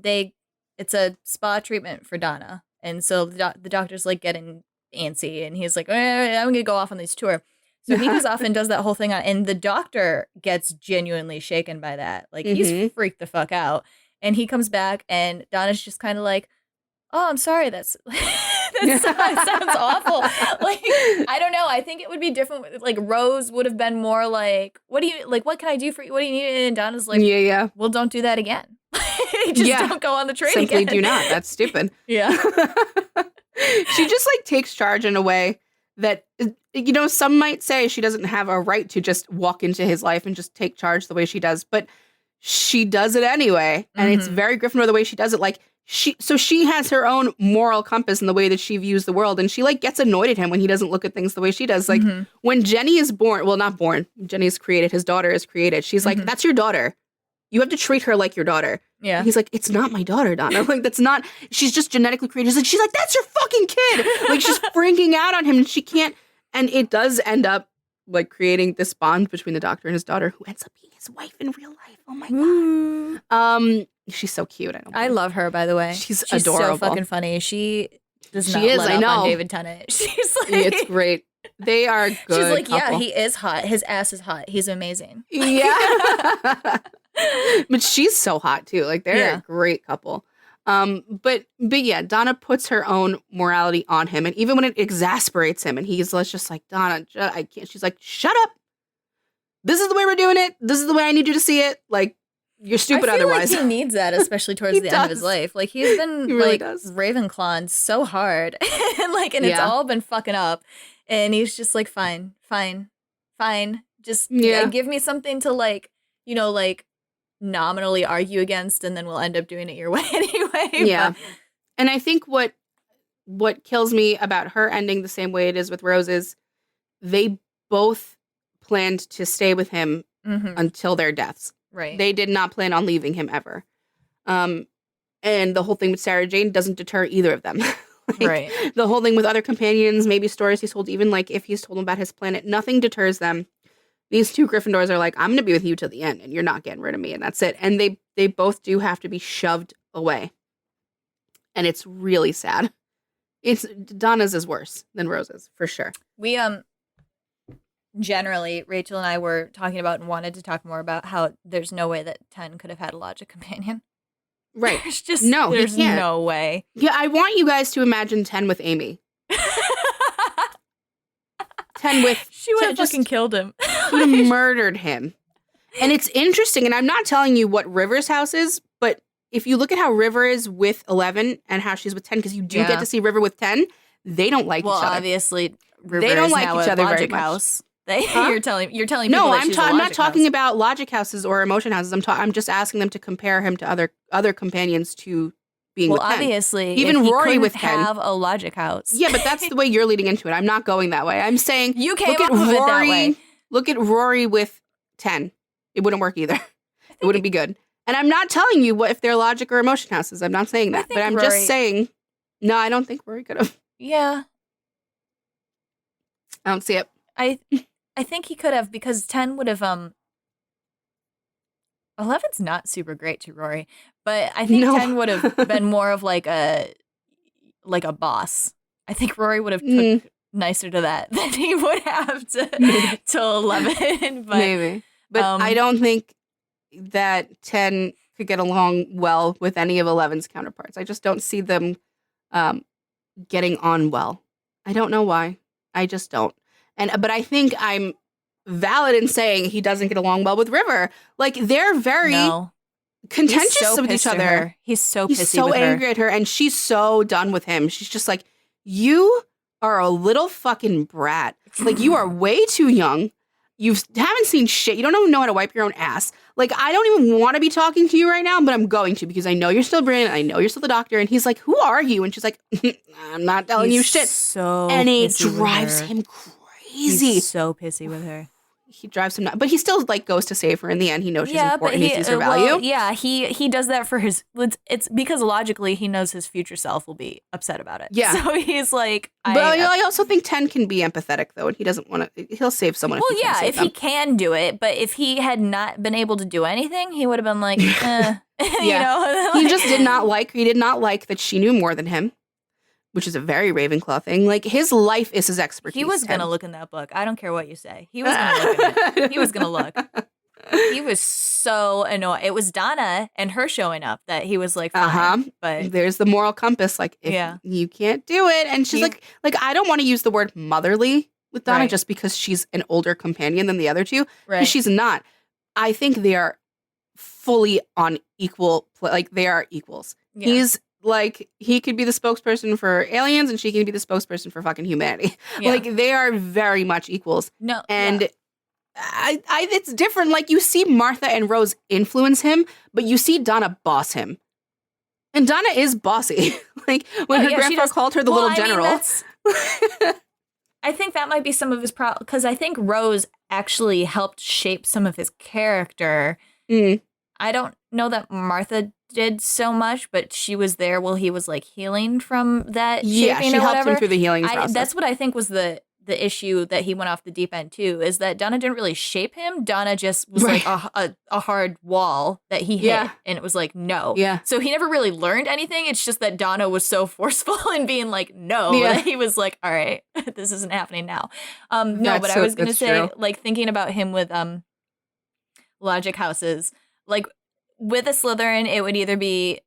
It's a spa treatment for Donna, and so the doctor's like getting antsy, and he's like, I'm gonna go off on this tour. So he goes off and does that whole thing and the doctor gets genuinely shaken by that. Like he's freaked the fuck out, and he comes back, and Donna's just kind of like, oh, I'm sorry. That sounds awful. Like, I don't know. I think it would be different. Like, Rose would have been more like, what can I do for you? What do you need? And Donna's like, yeah. Well, don't do that again. Don't go on the train Simply again. do not. That's stupid. Yeah. She just like takes charge in a way that, you know, some might say she doesn't have a right to just walk into his life and just take charge the way she does. But she does it anyway. And it's very Gryffindor the way she does it. Like, she has her own moral compass in the way that she views the world. And she like gets annoyed at him when he doesn't look at things the way she does. Like when Jenny is born, well, not born, Jenny's created, his daughter is created. She's like, that's your daughter. You have to treat her like your daughter. Yeah. And he's like, it's not my daughter, Donna. Like, that's not, she's just genetically created. She's like, that's your fucking kid. Like she's freaking out on him and she can't. And it does end up like creating this bond between the doctor and his daughter, who ends up being his wife in real life. Oh my God. She's so cute. I love her, by the way. She's adorable. So fucking funny. She does not let up on David Tennant. She's like, it's great. They are good. She's like, couple. Yeah, he is hot. His ass is hot. He's amazing. Yeah. But she's so hot too. Like they're a great couple. But yeah, Donna puts her own morality on him, and even when it exasperates him, and he's just like, Donna, I can't. She's like, shut up. This is the way we're doing it. This is the way I need you to see it. Like. You're stupid I feel otherwise. Like he needs that, especially towards the end of his life. Like he's been really like Ravenclawing so hard, and it's all been fucking up. And he's just like, fine. Just give me something to like, like nominally argue against, and then we'll end up doing it your way anyway. Yeah. And I think what kills me about her ending the same way it is with Rose is they both planned to stay with him until their deaths. Right. They did not plan on leaving him ever. And the whole thing with Sarah Jane doesn't deter either of them. Right. The whole thing with other companions, maybe stories he's told, even like if he's told them about his planet, nothing deters them. These two Gryffindors are like, I'm going to be with you till the end and you're not getting rid of me. And that's it. And they both do have to be shoved away. And it's really sad. Donna's is worse than Rose's, for sure. We, generally, Rachel and I were talking about and wanted to talk more about how there's no way that 10 could have had a logic companion. Right. There's just there's no way. Yeah, I want you guys to imagine 10 with Amy. 10 with... She would have fucking killed him. Would have murdered him. And it's interesting, and I'm not telling you what River's house is, but if you look at how River is with 11 and how she's with 10, because you do get to see River with 10, they don't like each other. Well, obviously, River they don't is like now each a other logic very much. house. You're telling people no, that she's a I'm not logic talking house. about logic houses or emotion houses. I'm just asking them to compare him to other companions to being with 10. Obviously, even if he Rory with 10 have a logic house. Yeah, but that's the way you're leading into it. I'm not going that way. I'm saying you came up with it that way. Look at Rory with 10. It wouldn't work either. It wouldn't be good. And I'm not telling you what if they're logic or emotion houses. I'm not saying that, but I'm just saying. No, I don't think Rory could have. Yeah, I don't see it. I think he could have, because 10 would have 11's not super great to Rory, but I think 10 would have been more of like a boss. I think Rory would have took nicer to that than he would have to 11. But, maybe. But I don't think that 10 could get along well with any of 11's counterparts. I just don't see them getting on well. I don't know why. I just don't. But I think I'm valid in saying he doesn't get along well with River. Like, they're very contentious with each other. He's so pissy He's so with angry her. at her, and she's so done with him. She's just like, you are a little fucking brat. Like, you are way too young. You haven't seen shit. You don't even know how to wipe your own ass. Like, I don't even want to be talking to you right now, but I'm going to because I know you're still brilliant. I know you're still the doctor. And he's like, who are you? And she's like, I'm not telling you shit. And it drives him crazy. He's so pissy with her. He drives him nuts. But he still, like, goes to save her in the end. He knows she's important. He sees her value. Well, he does that for his... It's because logically he knows his future self will be upset about it. Yeah. So he's like... But I also think 10 can be empathetic, though, and he doesn't want to... He'll save someone if he can do it. But if he had not been able to do anything, he would have been like, eh. You know? He just did not like that she knew more than him. Which is a very Ravenclaw thing. Like, his life is his expertise. He was going to look in that book. I don't care what you say. He was going to look at it. He was going to look. He was so annoyed. It was Donna and her showing up that he was like, fine. But there's the moral compass. Like, if you can't do it. And she's like, I don't want to use the word motherly with Donna just because she's an older companion than the other two. Right. Because she's not. I think they are fully on equal, like, they are equals. Yeah. He's... Like, he could be the spokesperson for aliens and she can be the spokesperson for fucking humanity. Yeah. Like, they are very much equals. No. And it's different. Like, you see Martha and Rose influence him, but you see Donna boss him. And Donna is bossy. Like, when her grandpa called her the little general. I think that might be some of his problem. Because I think Rose actually helped shape some of his character. Mm. I don't know that Martha did so much, but she was there while he was like healing from that. Yeah, she helped him through the healing process. That's what I think was the issue that he went off the deep end too, is that Donna didn't really shape him. Donna just was like a hard wall that he hit, and it was like, no. Yeah. So he never really learned anything. It's just that Donna was so forceful in being like, no, that he was like, all right, this isn't happening now. No, but I was going to say, true. Like, thinking about him with logic houses, like, with a Slytherin, it would either be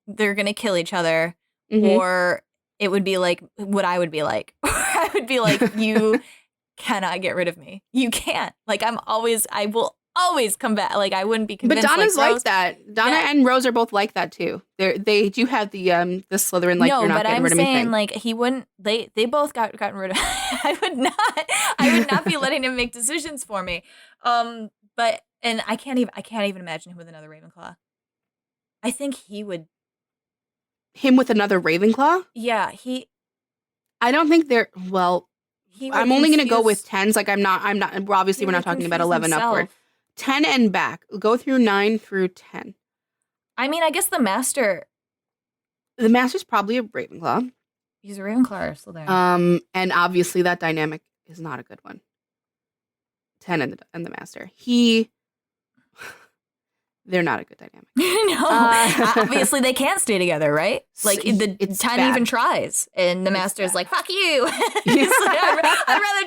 they're going to kill each other, or it would be like what I would be like. I would be like, you cannot get rid of me. You can't. Like, I will always come back. Like, I wouldn't be convinced. But Donna's like that. Donna and Rose are both like that too. They do have the Slytherin, like, you're not getting rid of me thing. No, but I'm saying, like, he wouldn't. They both gotten rid of. I would not be letting him make decisions for me. But. And I can't even imagine him with another Ravenclaw. I think he would. Him with another Ravenclaw? Yeah, I don't think they're, well, I'm only going to go with 10s. Like, I'm not, obviously we're not talking about 11 upward. 10 and back. Go through 9 through 10. I mean, I guess the Master's probably a Ravenclaw. He's a Ravenclaw or Slytherin. And obviously that dynamic is not a good one. 10 and the Master. They're not a good dynamic. No, obviously they can't stay together, right? Like, the 10 even tries, and the Master's like, "Fuck you!" He's like, "I'd rather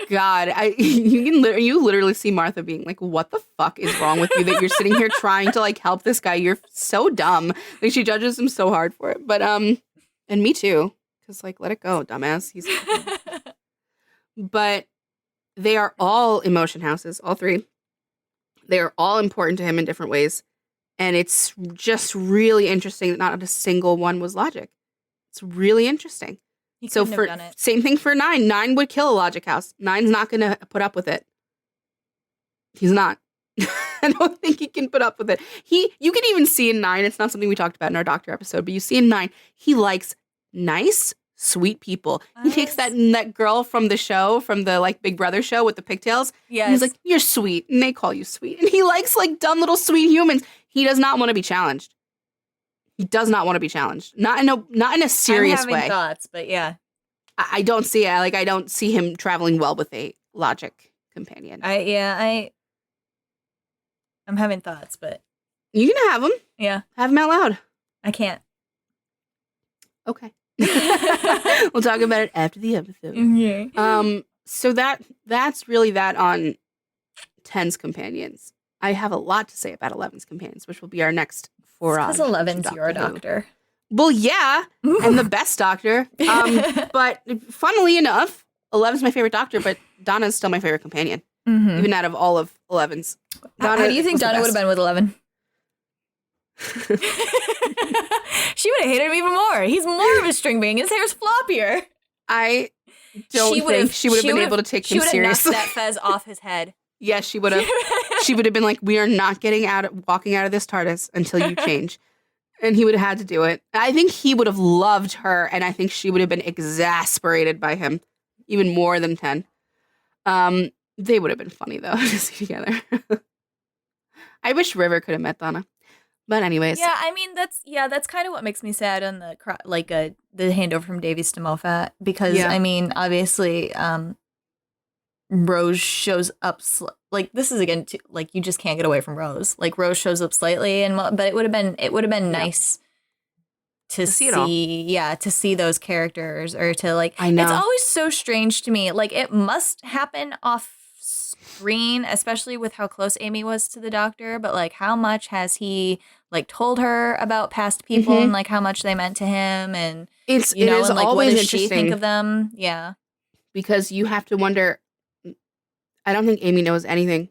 die." God, you literally see Martha being like, "What the fuck is wrong with you that you're sitting here trying to, like, help this guy? You're so dumb." Like, she judges him so hard for it. But and me too, because, like, let it go, dumbass. He's but they are all emotion houses, all 3. They are all important to him in different ways. And it's just really interesting that not a single one was logic. It's really interesting. So same thing for 9. 9 would kill a logic house. 9's not going to put up with it. He's not. I don't think he can put up with it. You can even see in 9, it's not something we talked about in our doctor episode, but you see in 9, he likes nice, sweet people. He takes that girl from the show, from the, like, Big Brother show with the pigtails. Yes. And he's like, you're sweet. And they call you sweet. And he likes, like, dumb little sweet humans. He does not want to be challenged. He does not want to be challenged. Not in a serious way. I'm having thoughts, but yeah. I don't see it. Like, I don't see him traveling well with a logic companion. I'm having thoughts, but you can have them. Yeah. Have them out loud. I can't. Okay. We'll talk about it after the episode. Yeah. So that's really that on 10's companions. I have a lot to say about 11's companions, which will be our next foray. Because 11's your doctor. Well, yeah, and the best doctor. But funnily enough, 11's my favorite Doctor, but Donna's still my favorite companion, Mm-hmm. even out of all of 11's. How do you think Donna would have been with 11? She would have hated him even more. He's more of a string bean. His hair's floppier. I don't think she would have been able to take him seriously. She would have knocked that fez off his head. Yes, she would have. She would have been like, we are not walking out of this TARDIS until you change. And he would have had to do it. I think he would have loved her, and I think she would have been exasperated by him, even more than 10. They would have been funny, though, to see together. I wish River could have met Donna. But anyways. Yeah, I mean, that's kind of what makes me sad on the handover from Davies to Moffat. Because, I mean, obviously, Rose shows up, this is again, you just can't get away from Rose. Like, Rose shows up slightly, but it would have been nice to see those characters, or to I know. It's always so strange to me. Like, it must happen off screen, especially with how close Amy was to the Doctor, but like, how much has he told her about past people and how much they meant to him, and it is and always what does she interesting think of them? Yeah, because you have to wonder. I don't think Amy knows anything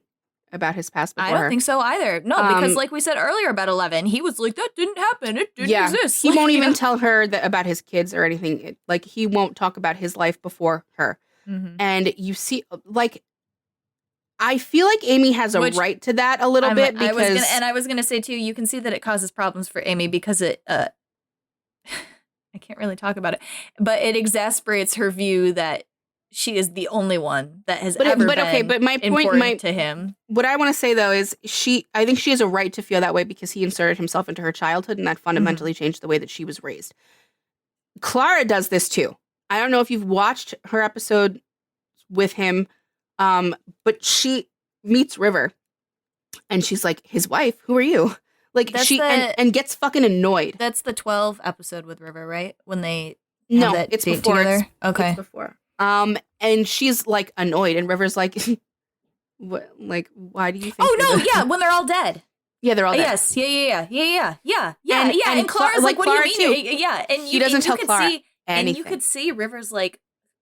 about his past before I don't think so either. No, because like we said earlier about 11, he was like, that didn't happen. It didn't exist. He won't even tell her about his kids or anything. He won't talk about his life before her. Mm-hmm. And you see, I feel like Amy has a right to that a little bit, because I was gonna say too, you can see that it causes problems for Amy because it I can't really talk about it, but it exasperates her view that she is the only one that has ever been my important to him. What I want to say though is I think she has a right to feel that way because he inserted himself into her childhood, and that fundamentally changed the way that she was raised. Clara does this too. I don't know if you've watched her episode with him, but she meets River, and she's like, his wife, who are you? And gets fucking annoyed. That's the 12 episode with River, right? When they it's before. Together? Okay. It's before. And she's annoyed, and River's like, what? Why do you think? Oh no, yeah, when they're all dead. Yeah, they're all dead. Yes, yeah. And Clara's like, what Clara do you mean? Too. Yeah, and he doesn't tell Clara anything. And you could see River's like,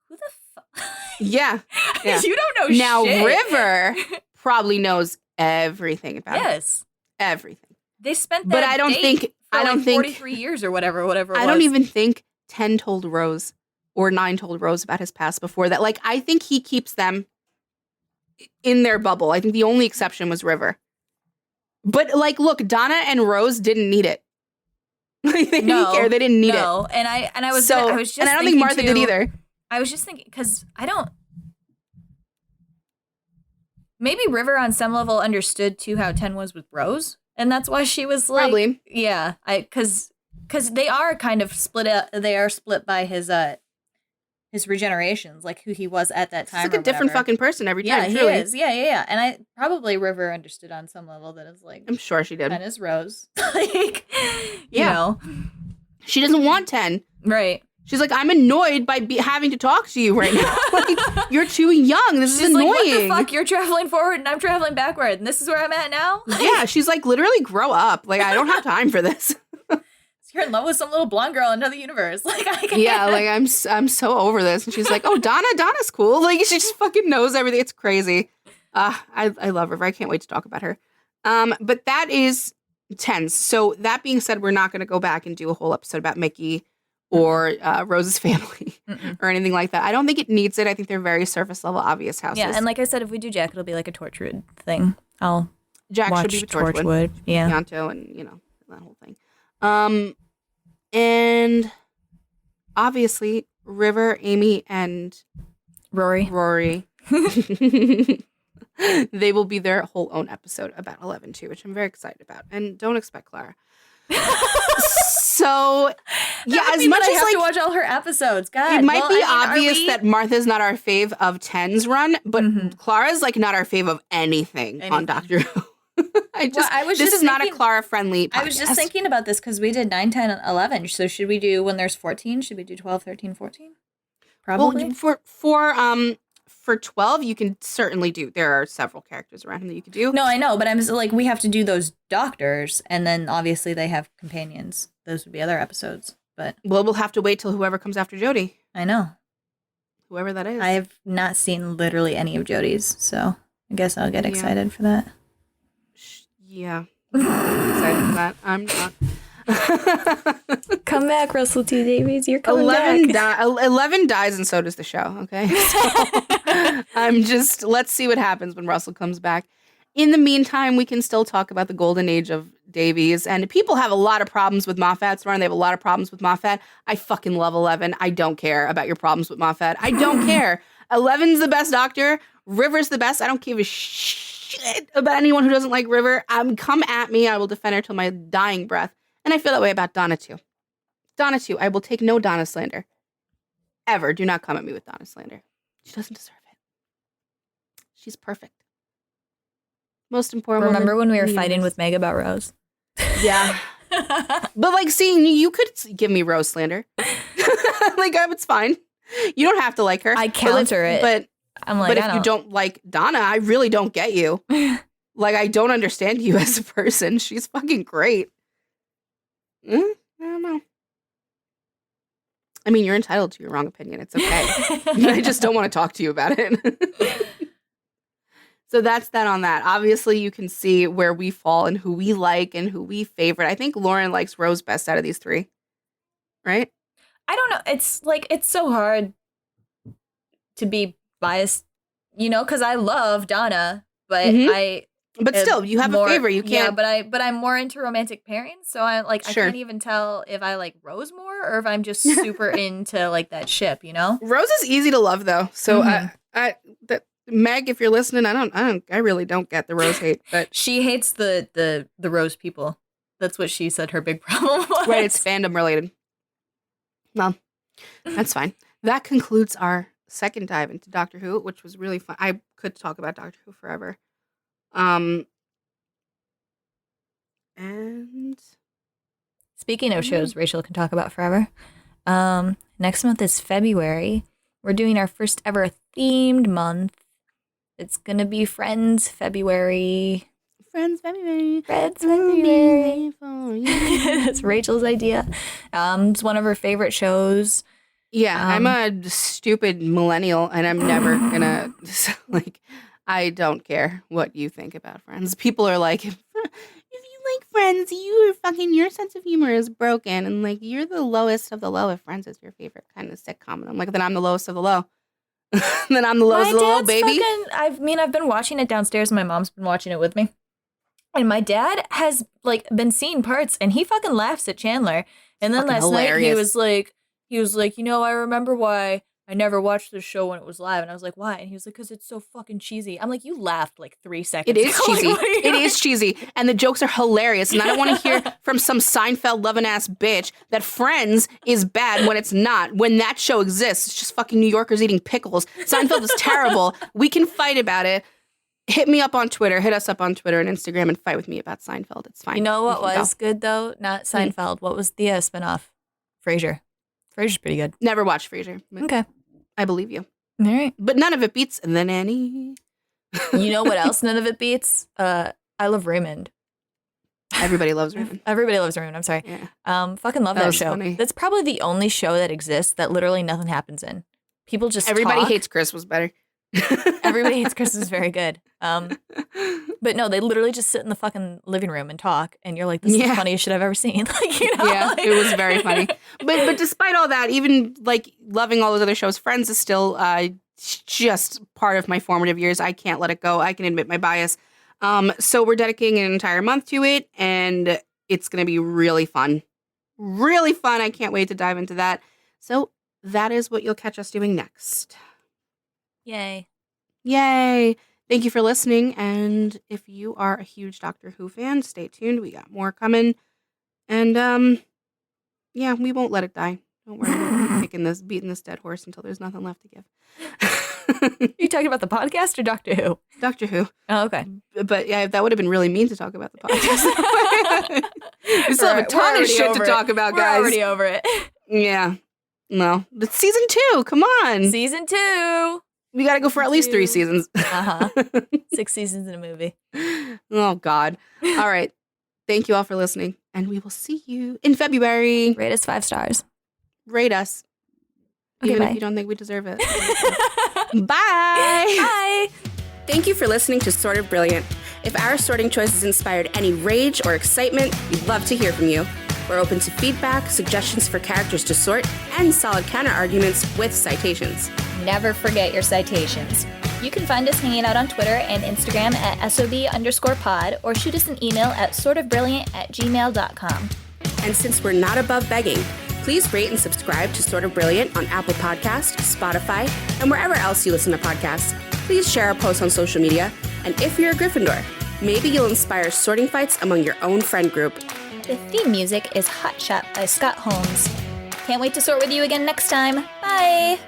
who the fuck? Yeah. You don't know now, shit. River probably knows everything about it. Yes, everything. They spent that. But I don't think 43 years or whatever. I don't even think 10 told Rose. Or 9 told Rose about his past before that. I think he keeps them in their bubble. I think the only exception was River. But, look, Donna and Rose didn't need it. They didn't care. They didn't need it. No, and I was just and I don't think Martha did either. I was just thinking, because maybe River on some level understood, too, how 10 was with Rose. And that's why she was like... Probably. Yeah, because they are kind of split up. They are split by his regenerations, who he was at that time. He's a different fucking person every time. Yeah, he is. Yeah. And I probably River understood on some level that it's I'm sure she did. 10 is Rose. You know. She doesn't want 10. Right. She's like, I'm annoyed by having to talk to you right now. You're too young. This is annoying. What the fuck? You're traveling forward and I'm traveling backward, and this is where I'm at now? Yeah, she's like, literally grow up. I don't have time for this. You're in love with some little blonde girl in another universe. I'm so over this. And she's like, oh, Donna's cool. She just fucking knows everything. It's crazy. I love her. I can't wait to talk about her. But that is 10s. So that being said, we're not going to go back and do a whole episode about Mickey or Rose's family or anything like that. I don't think it needs it. I think they're very surface level, obvious houses. Yeah, and like I said, if we do Jack, it'll be like a Torchwood thing. Jack watch should be Torchwood. Yeah. Yanto and, that whole thing. And obviously River, Amy, and Rory. They will be their whole own episode about 11 too, which I'm very excited about. And don't expect Clara. So yeah, as much as I have to watch all her episodes. God, it might be obvious that Martha's not our fave of 10's run, but Clara's not our fave of anything. On Doctor Who. This is not a Clara friendly podcast. I was just thinking about this because we did 9, 10, and 11. So should we do, when there's 14, should we do 12, 13, 14? Probably. Well, for 12, you can certainly do. There are several characters around him that you could do. No, I know, but I'm just we have to do those doctors, and then obviously they have companions. Those would be other episodes. But we'll have to wait till whoever comes after Jodie. I know. whoever that is. I have not seen literally any of Jodie's, so I guess I'll get excited for that. Yeah. I'm excited for that. I'm not. Come back, Russell T. Davies. You're coming back. 11 dies and so does the show, okay? So let's see what happens when Russell comes back. In the meantime, we can still talk about the golden age of Davies. And people have a lot of problems with Moffat's run. They have a lot of problems with Moffat. I fucking love 11. I don't care about your problems with Moffat. I don't care. 11's the best Doctor. River's the best. I don't give a shit about anyone who doesn't like River. Come at me. I will defend her till my dying breath. And I feel that way about Donna, too. Donna, too. I will take no Donna slander. Ever. Do not come at me with Donna slander. She doesn't deserve it. She's perfect. Most important. Remember when we were fighting with Meg about Rose? Yeah. But like, seeing you could give me Rose slander. Like, it's fine. You don't have to like her. I counter it. But I'm like, but if you don't like Donna, I really don't get you. Like, I don't understand you as a person. She's fucking great. I don't know. I mean, you're entitled to your wrong opinion. It's okay. I just don't want to talk to you about it. So that's that on that. Obviously, you can see where we fall and who we like and who we favorite. I think Lauren likes Rose best out of these three. Right? I don't know. It's like, it's so hard to be biased, because I love Donna, but But still, you have a favorite. You can't. Yeah, but I'm more into romantic pairings, so I can't even tell if I like Rose more or if I'm just super into like that ship, Rose is easy to love though. So Meg, if you're listening, I really don't get the Rose hate, but she hates the Rose people. That's what she said her big problem was. Right, it's fandom related. Well, that's fine. That concludes our second dive into Doctor Who, which was really fun. I could talk about Doctor Who forever. And speaking of shows Rachel can talk about forever, next month is February. We're doing our first ever themed month. It's gonna be Friends February. Friends February. Friends February. That's Rachel's idea. It's one of her favorite shows. Yeah, I'm a stupid millennial, and I'm never gonna I don't care what you think about Friends. People are like, if you like Friends, your sense of humor is broken, and like you're the lowest of the low if Friends is your favorite kind of sitcom. And I'm like, then I'm the lowest of the low. Then I'm the lowest of the low, baby. I've been watching it downstairs. My mom's been watching it with me. And my dad has been seeing parts, and he fucking laughs at Chandler. And then last night he was like, I remember why I never watched this show when it was live. And I was like, why? And he was like, because it's so fucking cheesy. I'm like, you laughed 3 seconds. It is cheesy. It is cheesy. And the jokes are hilarious. And I don't want to hear from some Seinfeld loving ass bitch that Friends is bad when it's not. When that show exists, it's just fucking New Yorkers eating pickles. Seinfeld is terrible. We can fight about it. Hit me up on Twitter. Hit us up on Twitter and Instagram and fight with me about Seinfeld. It's fine. You know what was good, though? Not Seinfeld. What was the spinoff? Frasier. Frasier's pretty good. Never watched Frasier. Okay. I believe you. All right. But none of it beats The Nanny. You know what else none of it beats? I love Raymond. Everybody loves Raymond. Everybody loves Raymond. I'm sorry. Yeah. Fucking love that show. Funny. That's probably the only show that exists that literally nothing happens in. People just Everybody talk. Hates Chris was better. Everybody Hates Chris is very good. But no, they literally just sit in the fucking living room and talk, and you're like, this is the funniest shit I've ever seen. It was very funny. But despite all that, even loving all those other shows, Friends is still just part of my formative years. I can't let it go. I can admit my bias. So we're dedicating an entire month to it, and it's going to be really fun. Really fun. I can't wait to dive into that. So that is what you'll catch us doing next. Yay. Thank you for listening. And if you are a huge Doctor Who fan, stay tuned. We got more coming. And we won't let it die. Don't worry. We're beating this dead horse until there's nothing left to give. Are you talking about the podcast or Doctor Who? Doctor Who. Oh, okay. But yeah, that would have been really mean to talk about the podcast. We still have a ton of shit to talk about, guys. We're already over it. Yeah. No. But season 2, come on. Season 2. We got to go for at least 3 seasons. 6 seasons in a movie. Oh, God. All right. Thank you all for listening. And we will see you in February. Rate us 5 stars. Rate us. Okay, even bye. if you don't think we deserve it. Bye. Bye. Thank you for listening to Sort of Brilliant. If our sorting choices inspired any rage or excitement, we'd love to hear from you. We're open to feedback, suggestions for characters to sort, and solid counter-arguments with citations. Never forget your citations. You can find us hanging out on Twitter and Instagram at SOB_pod or shoot us an email at sortofbrilliant@gmail.com. And since we're not above begging, please rate and subscribe to Sort of Brilliant on Apple Podcasts, Spotify, and wherever else you listen to podcasts. Please share our posts on social media. And if you're a Gryffindor, maybe you'll inspire sorting fights among your own friend group. The theme music is Hot Shot by Scott Holmes. Can't wait to sort with you again next time. Bye!